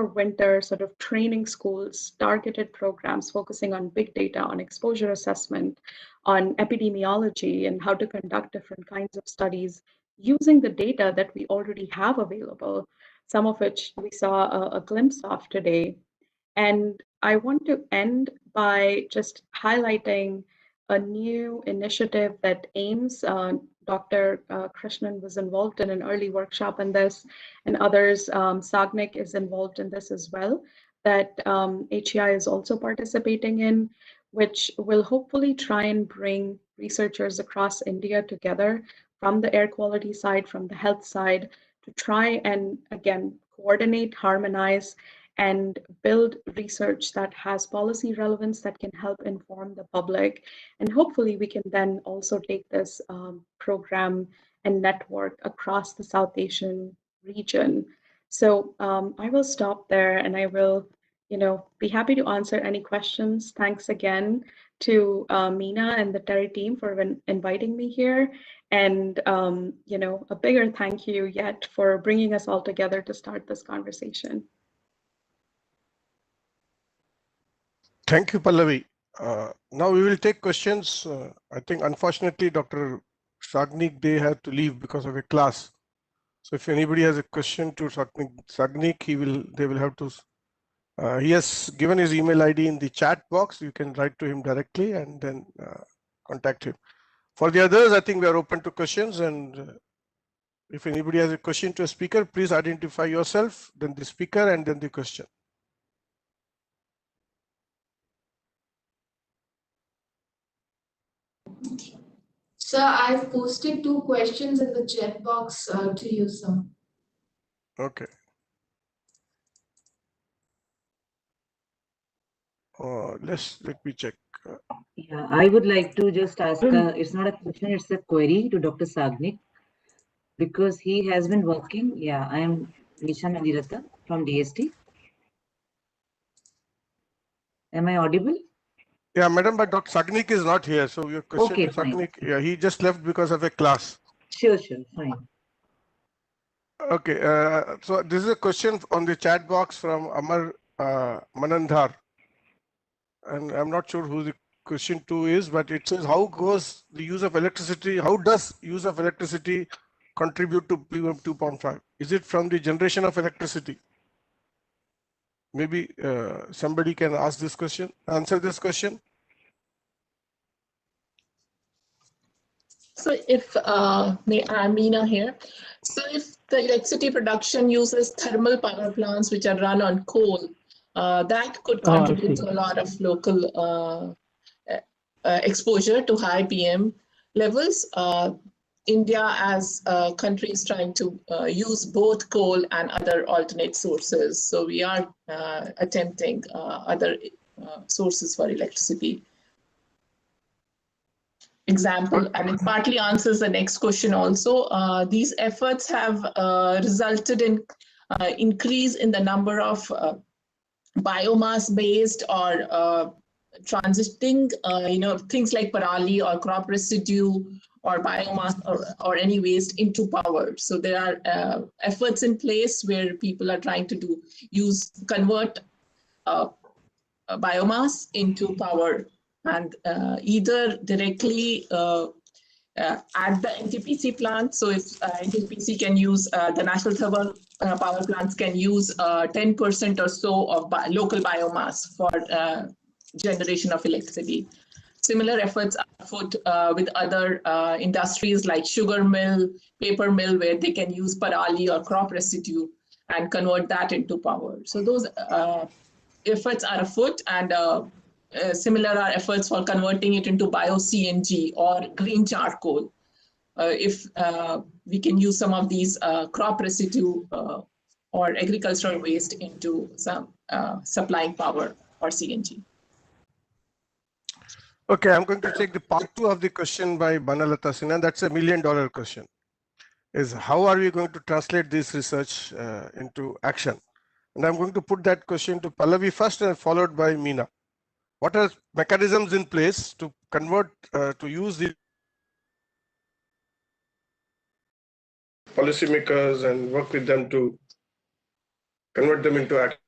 winter sort of training schools, targeted programs focusing on big data, on exposure assessment, on epidemiology, and how to conduct different kinds of studies using the data that we already have available, some of which we saw a glimpse of today. And I want to end by just highlighting a new initiative that aims, Dr. Krishnan was involved in an early workshop in this, and others, Sagnik is involved in this as well, that HEI is also participating in, which will hopefully try and bring researchers across India together from the air quality side, from the health side, to try and, again, coordinate, harmonize, and build research that has policy relevance that can help inform the public. And hopefully we can then also take this program and network across the South Asian region. So I will stop there, and I will, be happy to answer any questions. Thanks again to Meena and the TERI team for inviting me here. And, a bigger thank you yet for bringing us all together to start this conversation. Thank you, Pallavi. Now we will take questions. I think, unfortunately, Dr. Sagnik, they had to leave because of a class. So if anybody has a question to Sagnik, they will have to, he has given his email ID in the chat box. You can write to him directly and then contact him. For the others, I think we are open to questions, and if anybody has a question to a speaker, please identify yourself, then the speaker, and then the question. Sir, I've posted 2 questions in the chat box to you, sir. Okay. Let me check. Yeah, I would like to just ask, it's not a question, it's a query to Dr. Sagnik, because he has been working. Yeah, I am Nisha Mandirata from DST. Am I audible? Yeah, madam, but Dr. Sagnik is not here. So your question Okay, to Sagnik, yeah, he just left because of a class. Sure, fine. Okay, so this is a question on the chat box from Amar Manandhar. And I'm not sure who the question to is, but it says, how goes the use of electricity? How does use of electricity contribute to PM 2.5? Is it from the generation of electricity? Maybe somebody can ask this question, answer this question. So if, I'm Meena here. So if the electricity production uses thermal power plants which are run on coal, that could contribute to a lot of local exposure to high PM levels. India as a country is trying to use both coal and other alternate sources. So we are attempting other sources for electricity. Example, and it partly answers the next question also. These efforts have resulted in increase in the number of biomass-based or transiting, things like parali or crop residue or biomass or any waste into power. So there are efforts in place where people are trying to convert biomass into power, and either directly at the NTPC plant. So if NTPC can use, the national thermal power plants can use 10% or so of local biomass for generation of electricity. Similar efforts are afoot with other industries like sugar mill, paper mill, where they can use parali or crop residue and convert that into power. So those efforts are afoot, and similar are efforts for converting it into bio-CNG or green charcoal. If we can use some of these crop residue or agricultural waste into some supplying power or CNG. Okay, I'm going to take the part 2 of the question by Banalata Sinha. That's $1 million question. Is how are we going to translate this research into action? And I'm going to put that question to Pallavi first and followed by Meena. What are mechanisms in place to convert, to use the policymakers and work with them to convert them into action?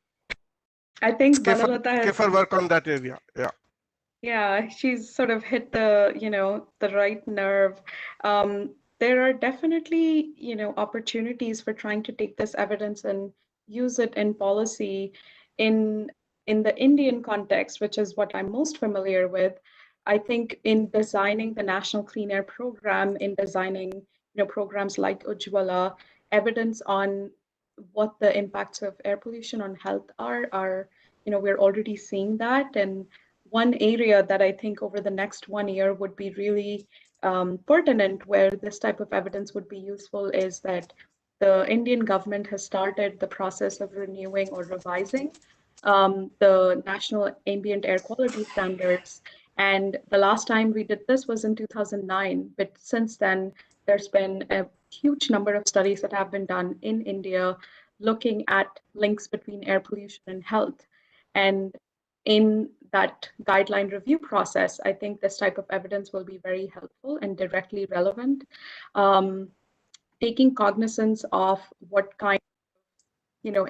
I think Banalata has work on that area. Yeah. Yeah, she's sort of hit the, the right nerve. There are definitely, opportunities for trying to take this evidence and use it in policy in the Indian context, which is what I'm most familiar with. I think in designing the National Clean Air Program, in designing, programs like Ujjwala, evidence on what the impacts of air pollution on health are, we're already seeing that. And one area that I think over the next 1 year would be really pertinent where this type of evidence would be useful is that the Indian government has started the process of renewing or revising the national ambient air quality standards. And the last time we did this was in 2009. But since then, there's been a huge number of studies that have been done in India looking at links between air pollution and health. And in that guideline review process, I think this type of evidence will be very helpful and directly relevant. Taking cognizance of what kind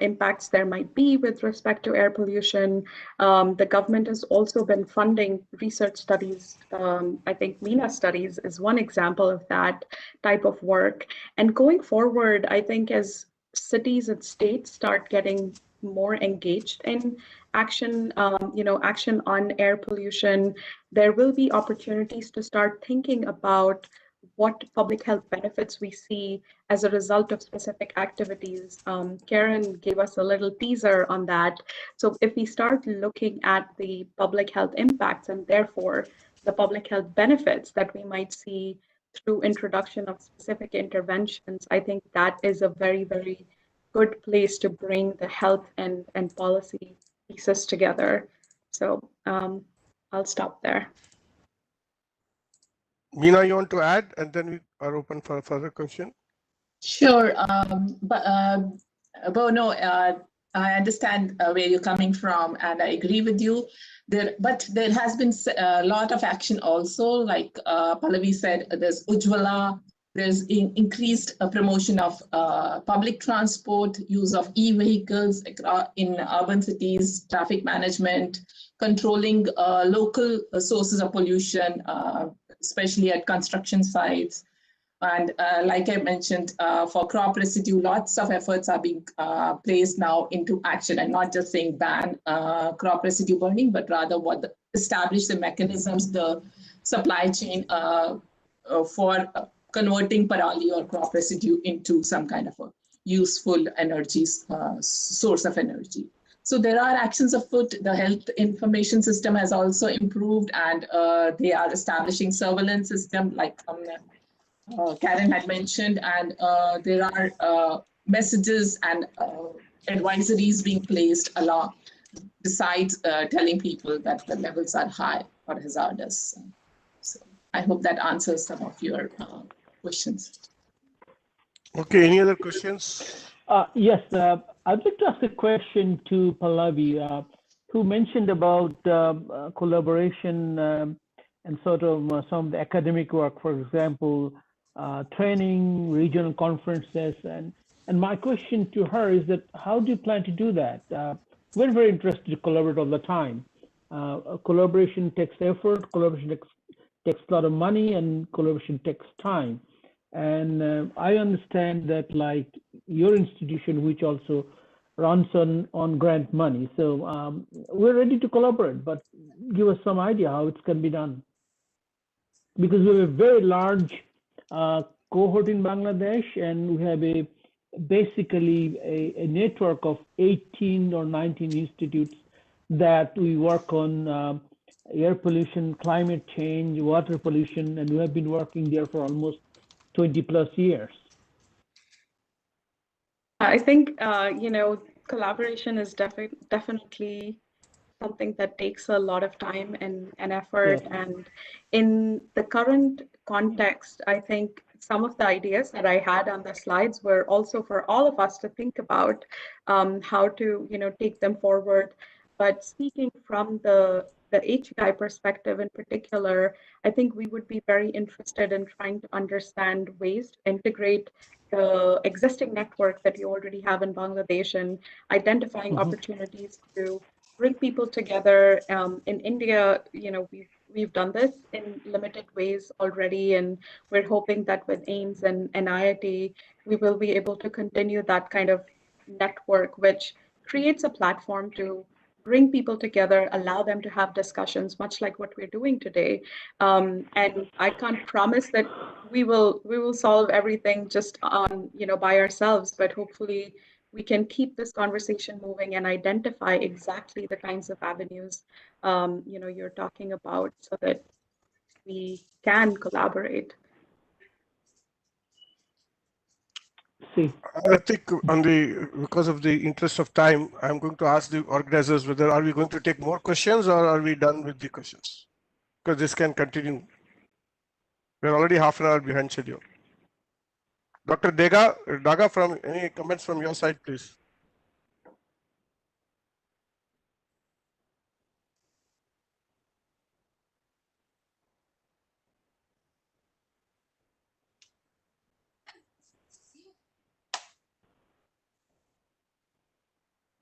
impacts there might be with respect to air pollution. The government has also been funding research studies. I think MENA studies is one example of that type of work. And going forward, I think as cities and states start getting more engaged in action, action on air pollution, there will be opportunities to start thinking about what public health benefits we see as a result of specific activities. Karen gave us a little teaser on that. So if we start looking at the public health impacts and therefore the public health benefits that we might see through introduction of specific interventions, I think that is a very, very good place to bring the health and policy pieces together. So I'll stop there. Meena, you want to add, and then we are open for a further question? Sure, Bono, I understand where you're coming from, and I agree with you. But there has been a lot of action also, like Pallavi said, there's Ujjwala, there's increased promotion of public transport, use of e-vehicles in urban cities, traffic management, controlling local sources of pollution, especially at construction sites. And like I mentioned, for crop residue, lots of efforts are being placed now into action, and not just saying ban crop residue burning, but rather establish the mechanisms, the supply chain for converting parali or crop residue into some kind of a useful energy source of energy. So there are actions afoot. The health information system has also improved, and they are establishing surveillance system like Karen had mentioned, and there are messages and advisories being placed along besides telling people that the levels are high or hazardous. So I hope that answers some of your questions. Okay, any other questions? Yes, I'd like to ask a question to Pallavi, who mentioned about collaboration and sort of some of the academic work, for example, training, regional conferences, and my question to her is that how do you plan to do that? We're very interested to collaborate all the time. Collaboration takes effort, collaboration takes a lot of money, and collaboration takes time. And I understand that like your institution, which also runs on grant money. So we're ready to collaborate, but give us some idea how it can be done. Because we have a very large cohort in Bangladesh, and we have basically a network of 18 or 19 institutes that we work on air pollution, climate change, water pollution, and we have been working there for almost 20 plus years. I think, collaboration is definitely something that takes a lot of time and effort. Yeah. And in the current context, I think some of the ideas that I had on the slides were also for all of us to think about how to, take them forward. But speaking from the HGI perspective in particular, I think we would be very interested in trying to understand ways to integrate the existing network that you already have in Bangladesh and identifying opportunities to bring people together. In India, we've done this in limited ways already, and we're hoping that with AIMS and IIT, we will be able to continue that kind of network, which creates a platform to bring people together, allow them to have discussions, much like what we're doing today. And I can't promise that we will solve everything just on by ourselves, but hopefully we can keep this conversation moving and identify exactly the kinds of avenues you're talking about, so that we can collaborate. I think because of the interest of time, I'm going to ask the organizers whether are we going to take more questions or are we done with the questions? Because this can continue. We're already half an hour behind schedule. Dr. Daga, from any comments from your side, please?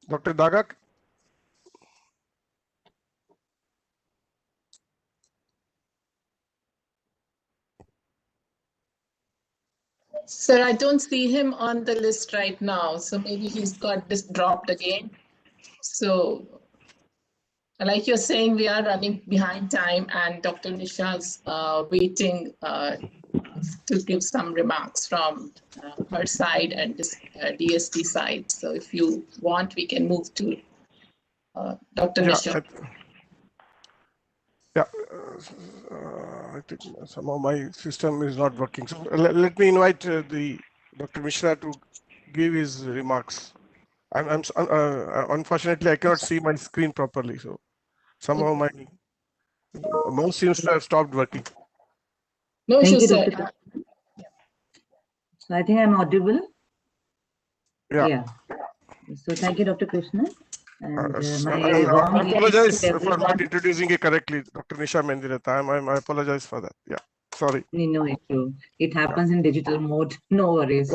Dr. Daga? Sir, I don't see him on the list right now, so maybe he's got this dropped again. So, like you're saying, we are running behind time, and Dr. Nisha's waiting to give some remarks from her side and this DST side. So, if you want, we can move to Dr. Nisha. Yeah, I think somehow my system is not working. So let me invite the Dr. Mishra to give his remarks. Unfortunately, I cannot see my screen properly. So somehow my mouse seems to have stopped working. No Thank issues, you, sir. Dr. So I think I'm audible. Yeah. So thank you, Dr. Krishna. And I apologize for not introducing it correctly, Dr. Nisha Mendirata. I apologize for that. Yeah, sorry. No issue. It happens in digital mode. No worries.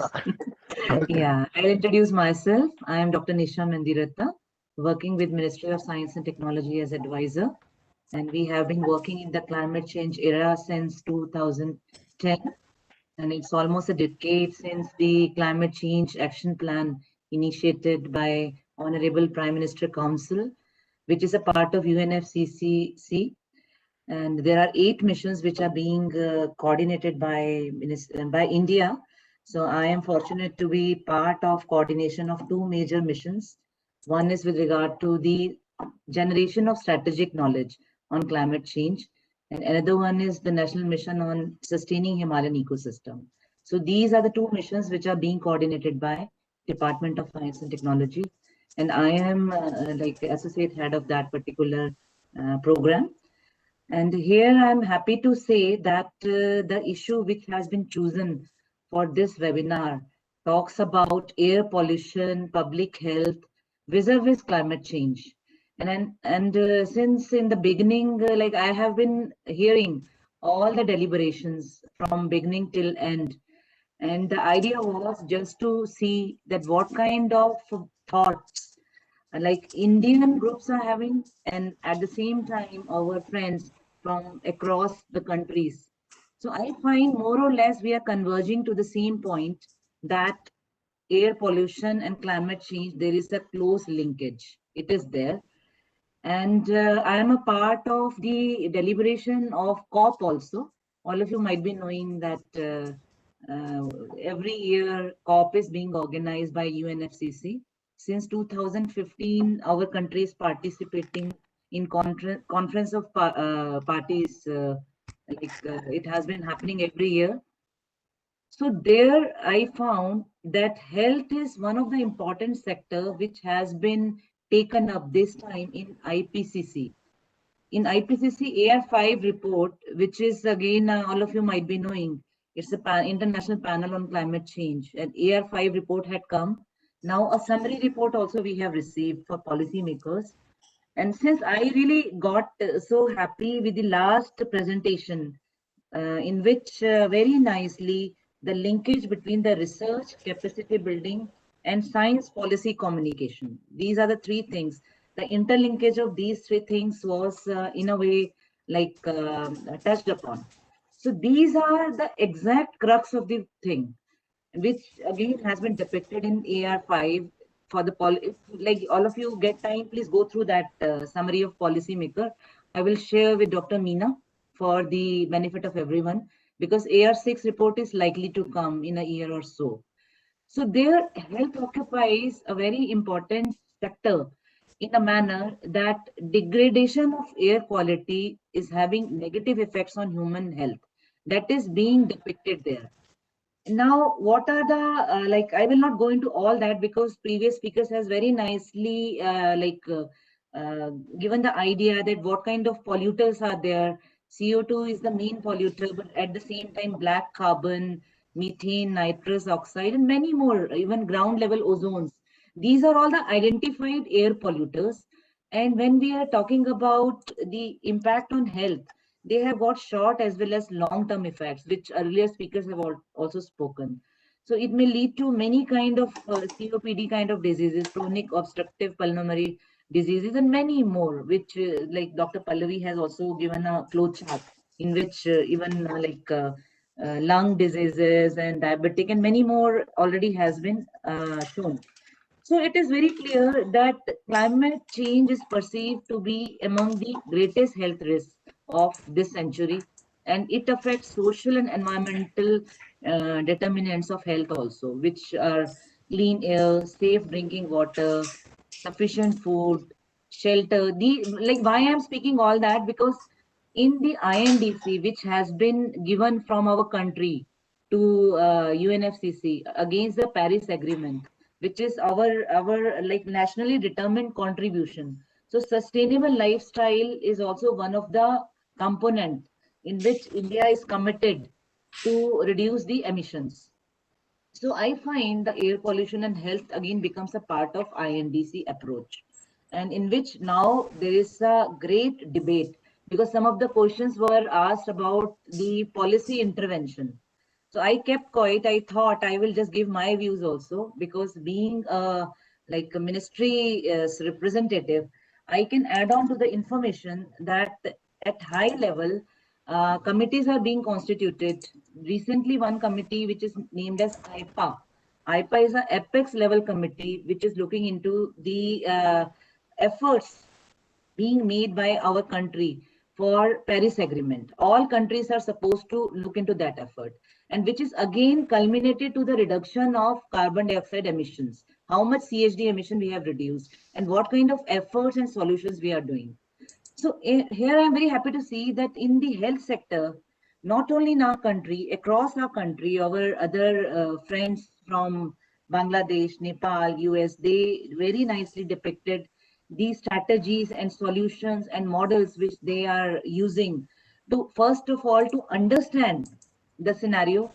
Yeah, I'll introduce myself. I am Dr. Nisha Mendirata, working with Ministry of Science and Technology as advisor. And we have been working in the climate change era since 2010. And it's almost a decade since the Climate Change Action Plan initiated by Honorable Prime Minister Council, which is a part of UNFCCC. And there are 8 missions which are being coordinated by India. So I am fortunate to be part of coordination of 2 major missions. One is with regard to the generation of strategic knowledge on climate change, and another one is the National Mission on Sustaining Himalayan Ecosystem. So these are the 2 missions which are being coordinated by Department of Science and Technology, and I am like the associate head of that particular program. And here I'm happy to say that the issue which has been chosen for this webinar talks about air pollution, public health, vis-a-vis climate change. And since in the beginning, like I have been hearing all the deliberations from beginning till end. And the idea was just to see that what kind of thoughts like Indian groups are having, and at the same time our friends from across the countries. So I find more or less we are converging to the same point that air pollution and climate change, there is a close linkage. It is there. And I am a part of the deliberation of COP also. All of you might be knowing that every year COP is being organized by UNFCCC. Since 2015, our country is participating in conference of parties. It has been happening every year. So there I found that health is one of the important sector which has been taken up this time in IPCC. In IPCC AR5 report, which is again, all of you might be knowing, it's the International Panel on Climate Change, and AR5 report had come. Now a summary report also we have received for policymakers. And since I really got so happy with the last presentation, in which very nicely the linkage between the research, capacity building, and science policy communication. These are the 3 things. The interlinkage of these 3 things was in a way like touched upon. So these are the exact crux of the thing, which again has been depicted in AR5 for the like all of you get time, please go through that summary of policymaker. I will share with Dr. Meena for the benefit of everyone, because AR6 report is likely to come in a year or so. So their health occupies a very important sector in a manner that degradation of air quality is having negative effects on human health. That is being depicted there. Now, what are the, like, I will not go into all that because previous speakers has very nicely given the idea that what kind of polluters are there. CO2 is the main polluter, but at the same time, black carbon, methane, nitrous oxide, and many more, even ground level ozones. These are all the identified air polluters. And when we are talking about the impact on health, they have got short as well as long-term effects, which earlier speakers have also spoken. So it may lead to many kind of COPD kind of diseases, chronic obstructive pulmonary diseases, and many more, which like Dr. Pallavi has also given a flow chart in which even lung diseases and diabetic and many more already has been shown. So it is very clear that climate change is perceived to be among the greatest health risks of this century, and it affects social and environmental determinants of health also, which are clean air, safe drinking water, sufficient food, shelter. Why I'm speaking all that, because in the INDC, which has been given from our country to UNFCCC against the Paris Agreement, which is our like nationally determined contribution. So sustainable lifestyle is also one of the component in which India is committed to reduce the emissions. So I find the air pollution and health again becomes a part of INDC approach, and in which now there is a great debate because some of the questions were asked about the policy intervention. So I kept quiet. I thought I will just give my views also, because being a ministry representative, I can add on to the information that at high level, committees are being constituted. Recently, one committee which is named as IPA. IPA is an apex level committee which is looking into the efforts being made by our country for Paris Agreement. All countries are supposed to look into that effort, and which is again culminated to the reduction of carbon dioxide emissions, how much CHD emission we have reduced, and what kind of efforts and solutions we are doing. So here I am very happy to see that in the health sector, not only in our country, across our country, our other friends from Bangladesh, Nepal, US, they very nicely depicted these strategies and solutions and models which they are using to, first of all, to understand the scenario,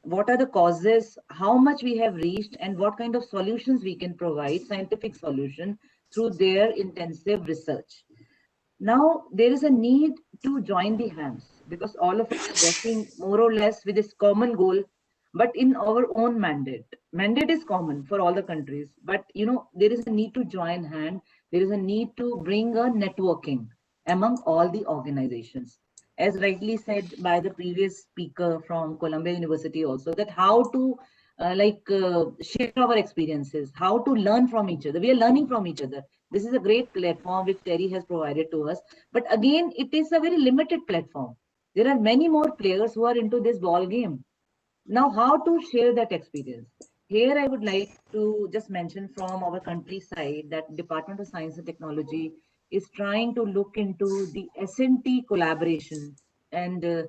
what are the causes, how much we have reached, and what kind of solutions we can provide, scientific solution through their intensive research. Now, there is a need to join the hands because all of us are working more or less with this common goal, but in our own mandate. Mandate is common for all the countries, but there is a need to join hand. There is a need to bring a networking among all the organizations. As rightly said by the previous speaker from Columbia University also, that how to share our experiences, how to learn from each other. We are learning from each other. This is a great platform which TERI has provided to us. But again, it is a very limited platform. There are many more players who are into this ball game. Now, how to share that experience? Here, I would like to just mention from our country's side that Department of Science and Technology is trying to look into the S&T collaboration. And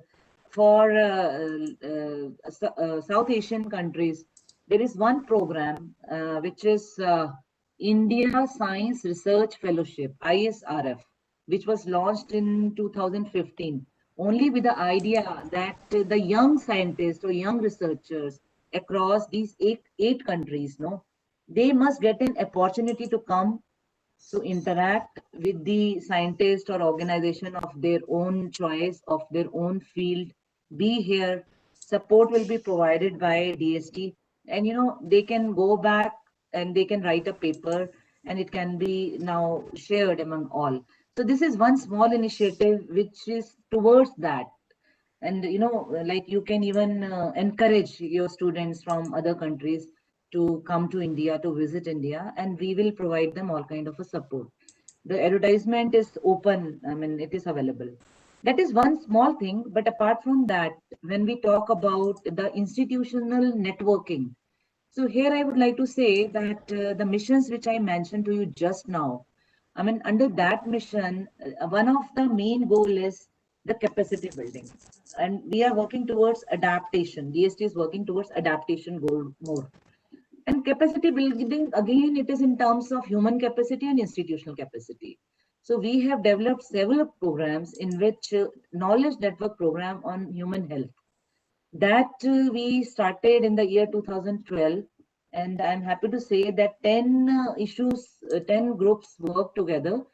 for South Asian countries, there is one program which is India Science Research Fellowship, ISRF, which was launched in 2015, only with the idea that the young scientists or young researchers across these eight countries, they must get an opportunity to come to interact with the scientist or organization of their own choice, of their own field, be here. Support will be provided by DST, and they can go back and they can write a paper, and it can be now shared among all. So this is one small initiative which is towards that. And like you can even encourage your students from other countries to come to India, to visit India, and we will provide them all kind of a support. The advertisement is open, I mean, it is available. That is one small thing, but apart from that, when we talk about the institutional networking, So here I would like to say that the missions which I mentioned to you just now, I mean, under that mission, one of the main goal is the capacity building. And we are working towards adaptation. DST is working towards adaptation goal more. And capacity building, again, it is in terms of human capacity and institutional capacity. So we have developed several programs in which knowledge network program on human health that we started in the year 2012, and I'm happy to say that 10 groups worked together,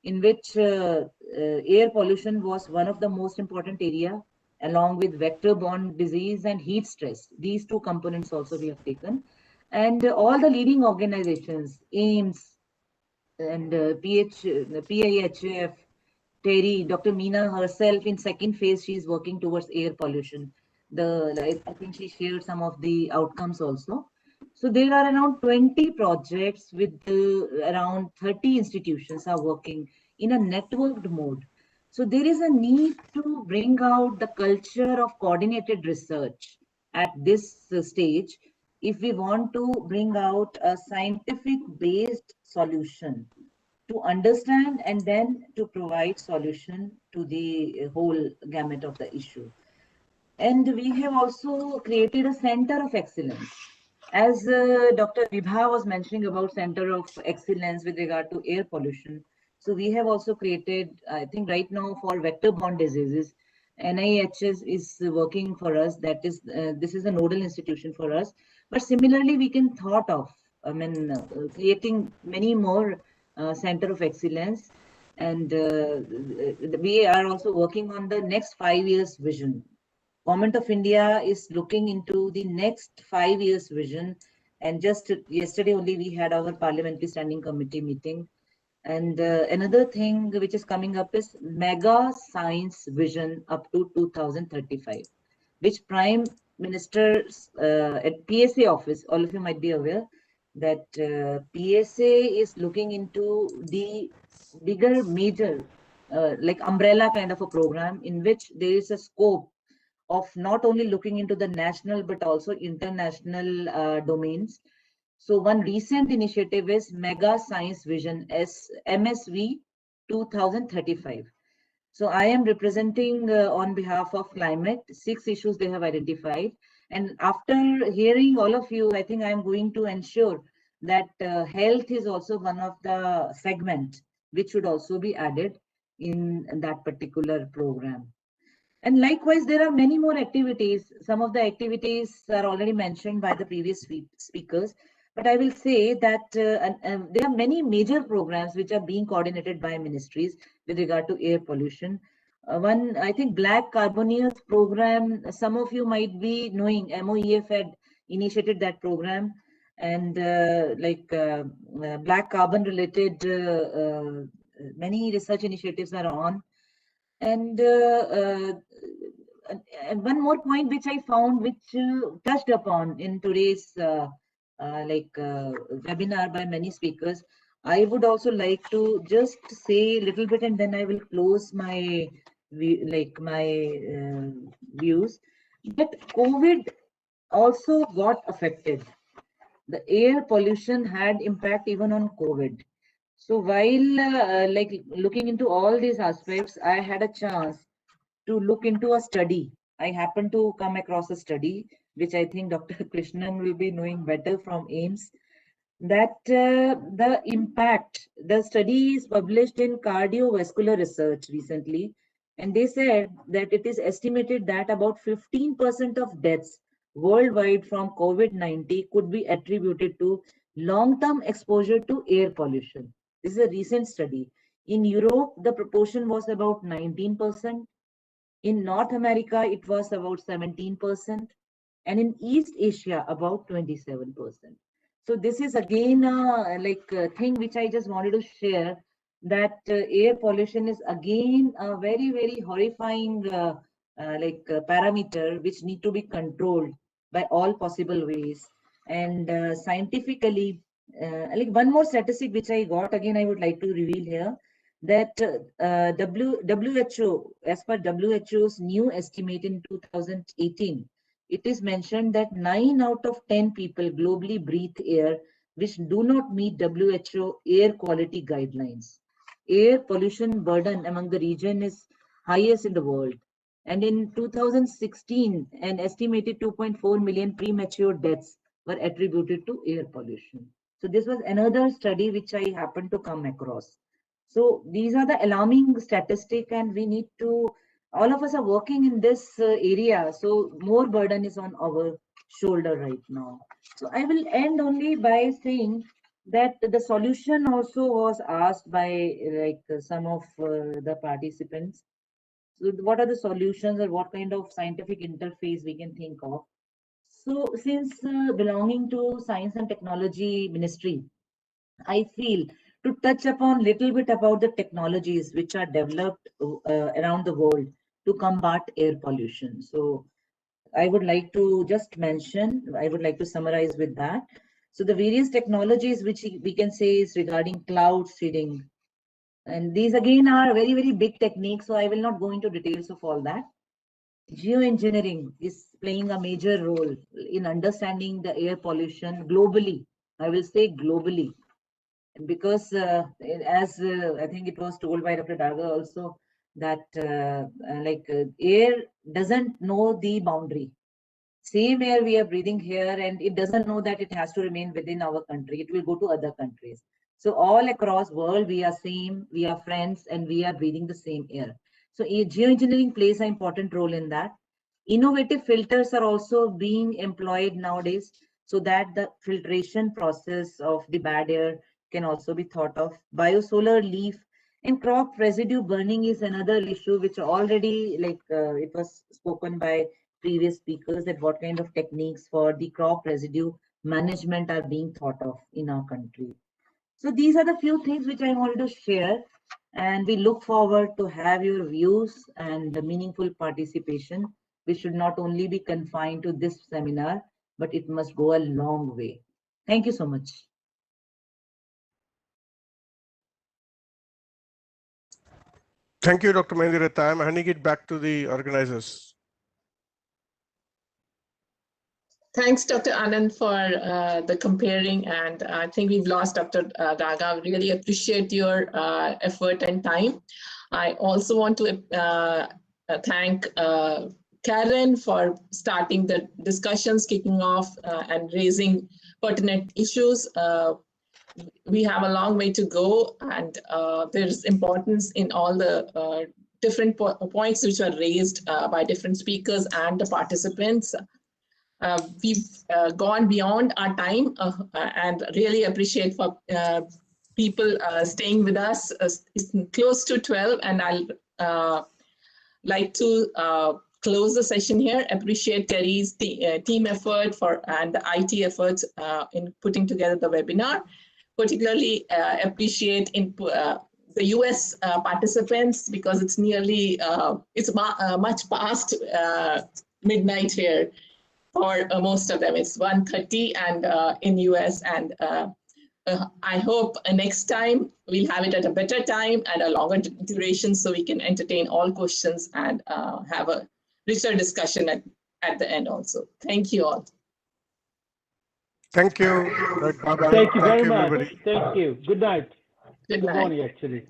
in which air pollution was one of the most important area, along with vector-borne disease and heat stress. These two components also we have taken, and all the leading organizations, AIMS and PIHF, TERI, Dr. Meena herself in second phase, she is working towards air pollution. I think she shared some of the outcomes also. So there are around 20 projects with around 30 institutions are working in a networked mode. So there is a need to bring out the culture of coordinated research at this stage if we want to bring out a scientific based solution to understand and then to provide solution to the whole gamut of the issue. And we have also created a center of excellence. As Dr. Vibha was mentioning about center of excellence with regard to air pollution. So we have also created, I think right now for vector-borne diseases, NIHS is working for us. That is, this is a nodal institution for us. But similarly, we can thought of, I mean, creating many more center of excellence. And we are also working on the next 5 years vision. Government of India is looking into the next 5 years vision. And just yesterday only we had our Parliamentary Standing Committee meeting. And another thing which is coming up is mega science vision up to 2035, which Prime Minister's at PSA office, all of you might be aware that PSA is looking into the bigger major like umbrella kind of a program in which there is a scope of not only looking into the national but also international domains. So one recent initiative is Mega Science Vision MSV 2035. So I am representing on behalf of climate, 6 issues they have identified. And after hearing all of you, I think I am going to ensure that health is also one of the segment which should also be added in that particular program. And likewise, there are many more activities. Some of the activities are already mentioned by the previous speakers. But I will say that there are many major programs which are being coordinated by ministries with regard to air pollution. One, I think, Black Carboneers program, some of you might be knowing, MOEF had initiated that program. And black carbon related, many research initiatives are on. And one more point which I found, which touched upon in today's webinar by many speakers, I would also like to just say a little bit, and then I will close my views. That COVID also got affected. The air pollution had impact even on COVID. So while looking into all these aspects, I had a chance to look into a study. I happened to come across a study, which I think Dr. Krishnan will be knowing better from AIMS, that the study is published in Cardiovascular Research recently, and they said that it is estimated that about 15% of deaths worldwide from COVID-19 could be attributed to long-term exposure to air pollution. This is a recent study. In Europe, the proportion was about 19%. In North America, it was about 17%, and in East Asia, about 27%. So this is again a thing which I just wanted to share, that air pollution is again a very, very horrifying parameter which need to be controlled by all possible ways. And scientifically, one more statistic which I got, again I would like to reveal here, that WHO, as per WHO's new estimate in 2018, it is mentioned that 9 out of 10 people globally breathe air which do not meet WHO air quality guidelines. Air pollution burden among the region is highest in the world. And in 2016, an estimated 2.4 million premature deaths were attributed to air pollution. So this was another study which I happened to come across. So these are the alarming statistics, and we need to, all of us are working in this area. So more burden is on our shoulder right now. So I will end only by saying that the solution also was asked by some of the participants. So what are the solutions, or what kind of scientific interface we can think of? So since belonging to Science and Technology Ministry, I feel to touch upon little bit about the technologies which are developed around the world to combat air pollution. So I would like to just mention, I would like to summarize with that. So the various technologies which we can say is regarding cloud seeding. And these again are very, very big techniques. So I will not go into details of all that. Geoengineering is playing a major role in understanding the air pollution globally. I will say globally. Because as I think it was told by Dr. Daga also, that air doesn't know the boundary. Same air we are breathing here, and it doesn't know that it has to remain within our country. It will go to other countries. So all across world, we are same, we are friends, and we are breathing the same air. So geoengineering plays an important role in that. Innovative filters are also being employed nowadays, so that the filtration process of the bad air can also be thought of. Biosolar leaf and crop residue burning is another issue which already it was spoken by previous speakers, that what kind of techniques for the crop residue management are being thought of in our country. So these are the few things which I wanted to share, and we look forward to have your views and the meaningful participation, which should not only be confined to this seminar, but it must go a long way. Thank you so much. Thank you, Dr. Mehendiretta. I'm handing it back to the organizers. Thanks, Dr. Anand, for the comparing, and I think we've lost Dr. Daga. Really appreciate your effort and time. I also want to thank Karen for starting the discussions, kicking off and raising pertinent issues. We have a long way to go, and there's importance in all the different points which are raised by different speakers and the participants. We've gone beyond our time and really appreciate for people staying with us. It's close to 12, and I'll like to close the session here. Appreciate TERI's team effort and the IT efforts in putting together the webinar. Particularly appreciate the US participants, because it's nearly, it's much past midnight here. For most of them, it's 1:30 and in US, and I hope next time we'll have it at a better time and a longer duration, so we can entertain all questions and have a richer discussion at the end also. Thank you all. Thank you. Thank you very much. Everybody. Thank you. Good night. Good morning, actually.